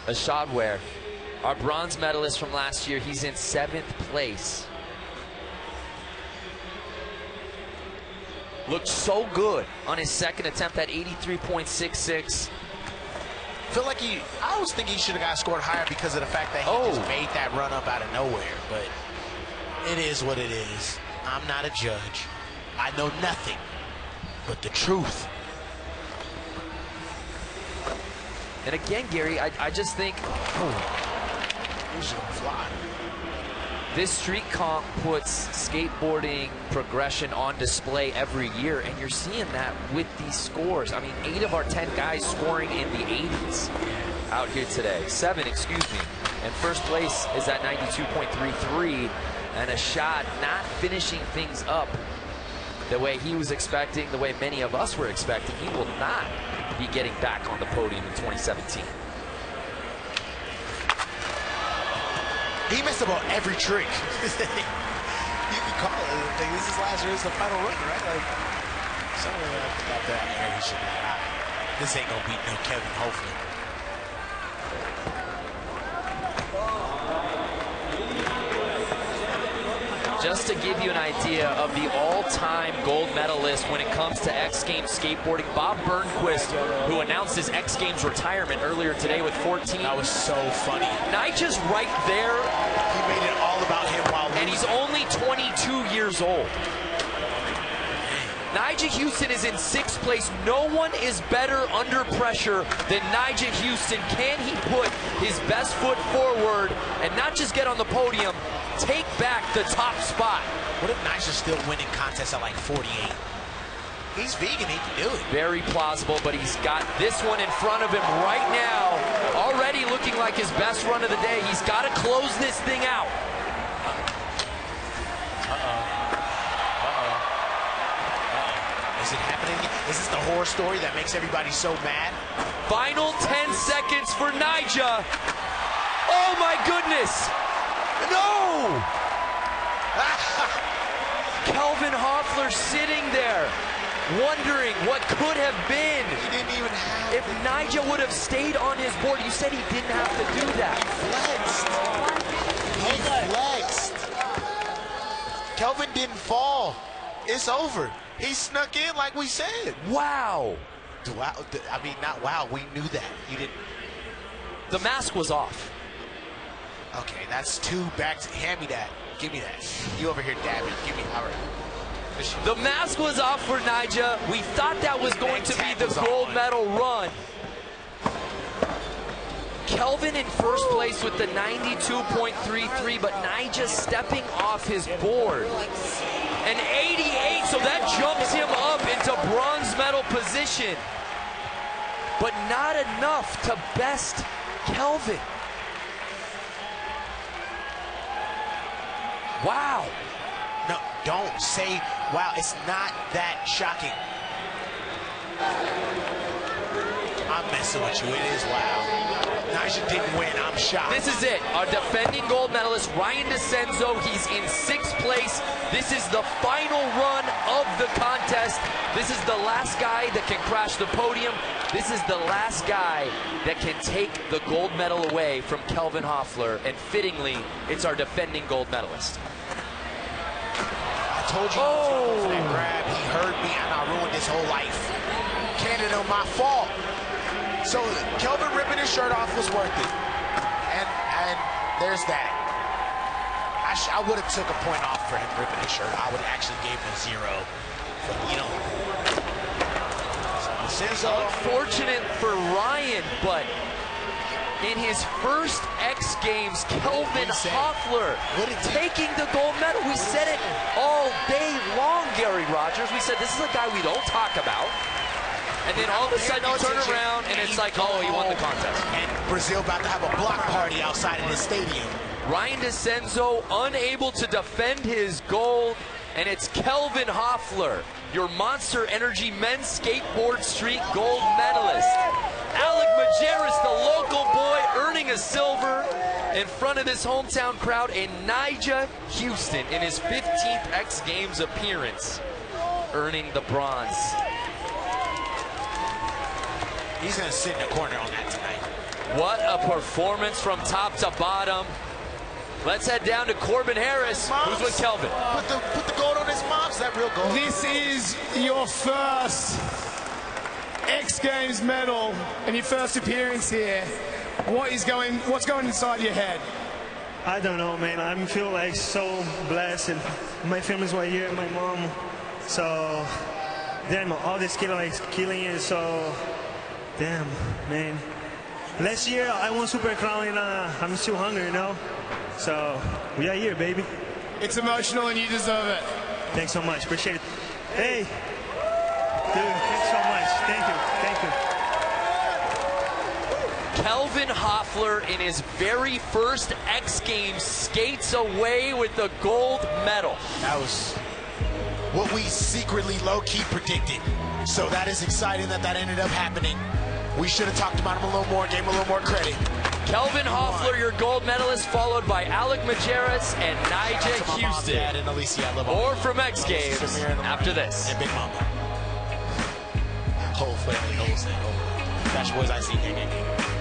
Ashad Ware, our bronze medalist from last year, he's in 7th place. Looked so good on his second attempt at 83.66. Feel like I always think he should have got scored higher because of the fact that he just made that run up out of nowhere. But it is what it is. I'm not a judge. I know nothing but the truth. And again, Gary, I just think this street comp puts skateboarding progression on display every year, and you're seeing that with these scores. I mean, 8 of our 10 guys scoring in the 80s out here today. 7, excuse me. And first place is at 92.33, and Ashad not finishing things up the way he was expecting, the way many of us were expecting. He will not be getting back on the podium in 2017. He missed about every trick. You can call it. Like, this is last year. It's the final run, right? Like, somewhere about that area, he should be like, this ain't gonna beat no Kevin Hoffman. Just to give you an idea of the all-time gold medalist when it comes to X Games skateboarding, Bob Burnquist, who announced his X Games retirement earlier today with 14. That was so funny. Nyjah's right there. He made it all about him while losing. And he's only 22 years old. Nyjah Huston is in 6th place. No one is better under pressure than Nyjah Huston. Can he put his best foot forward and not just get on the podium, take back the top spot? What if Nyjah's still winning contests at like 48? He's vegan, he can do it. Very plausible, but he's got this one in front of him right now. Already looking like his best run of the day. He's got to close this thing out. Is it happening? Is this the horror story that makes everybody so mad? Final 10 seconds for Nyjah. Oh my goodness! No! Kelvin Hoffler sitting there, wondering what could have been. He didn't even have If Nyjah would have stayed on his board, you said he didn't have to do that. He flexed. Kelvin didn't fall. It's over. He snuck in like we said. Wow. Wow. I mean, not wow. We knew that. You didn't. The mask was off. Okay, that's 2 back. Hand me that. Give me that. You over here dabbing. Give me. All right. The mask was off for Nyjah. We thought that was going to be the gold medal run. Kelvin in first place with the 92.33, but Nyjah stepping off his board. An 88, so that jumps him up into bronze medal position. But not enough to best Kelvin. Wow. No, don't say wow. It's not that shocking. I'm messing with you. It is wow. Nyjah didn't win. I'm shocked. This is it. Our defending gold medalist, Ryan DeCenzo. He's in 6th place. This is the final run of the contest. This is the last guy that can crash the podium. This is the last guy that can take the gold medal away from Kelvin Hoffler. And fittingly, it's our defending gold medalist. I told you for that grab. He heard me and I ruined his whole life. Canada, my fault. So Kelvin ripping his shirt off was worth it. And there's that. I would have took a point off for him ripping his shirt. I would have actually gave him a 0. You know. Unfortunate for Ryan, but in his first X Games, Kelvin Hoffler taking the gold medal. We said it all day long, Gary Rogers. We said this is a guy we don't talk about. And then all of a sudden you turn around and it's like, oh, he won the contest. And Brazil about to have a block party outside of the stadium. Ryan DeCenzo unable to defend his gold, and it's Kelvin Hoffler, your Monster Energy men's skateboard street gold medalist. Alec Majerus, the local boy, earning a silver in front of this hometown crowd, and Nyjah Huston in his 15th X Games appearance earning the bronze. He's going to sit in the corner on that tonight. What a performance from top to bottom. Let's head down to Corbin Harris, who's with Kelvin. Put the gold on his mom. Is that real gold? This is your first X Games medal and your first appearance here. What's going inside your head? I don't know, man. I feel like so blessed. And my family's right here, my mom. So, damn, all this kid like killing it. So, damn, man. Last year I won Super Crown and I'm still hungry, you know. So we are here, baby. It's emotional and you deserve it. Thanks so much. Appreciate it. Hey, dude, thanks so much. Thank you. Kelvin Hoffler, in his very first X Games, skates away with the gold medal. That was what we secretly low-key predicted. So that is exciting that ended up happening. We should have talked about him a little more, gave him a little more credit. Kelvin Hoffler, your gold medalist, followed by Alec Majerus and Nyjah Huston. And Alicia, I love More from X Games after this. And Big Mama. Whole family, whole set. That's boys I see.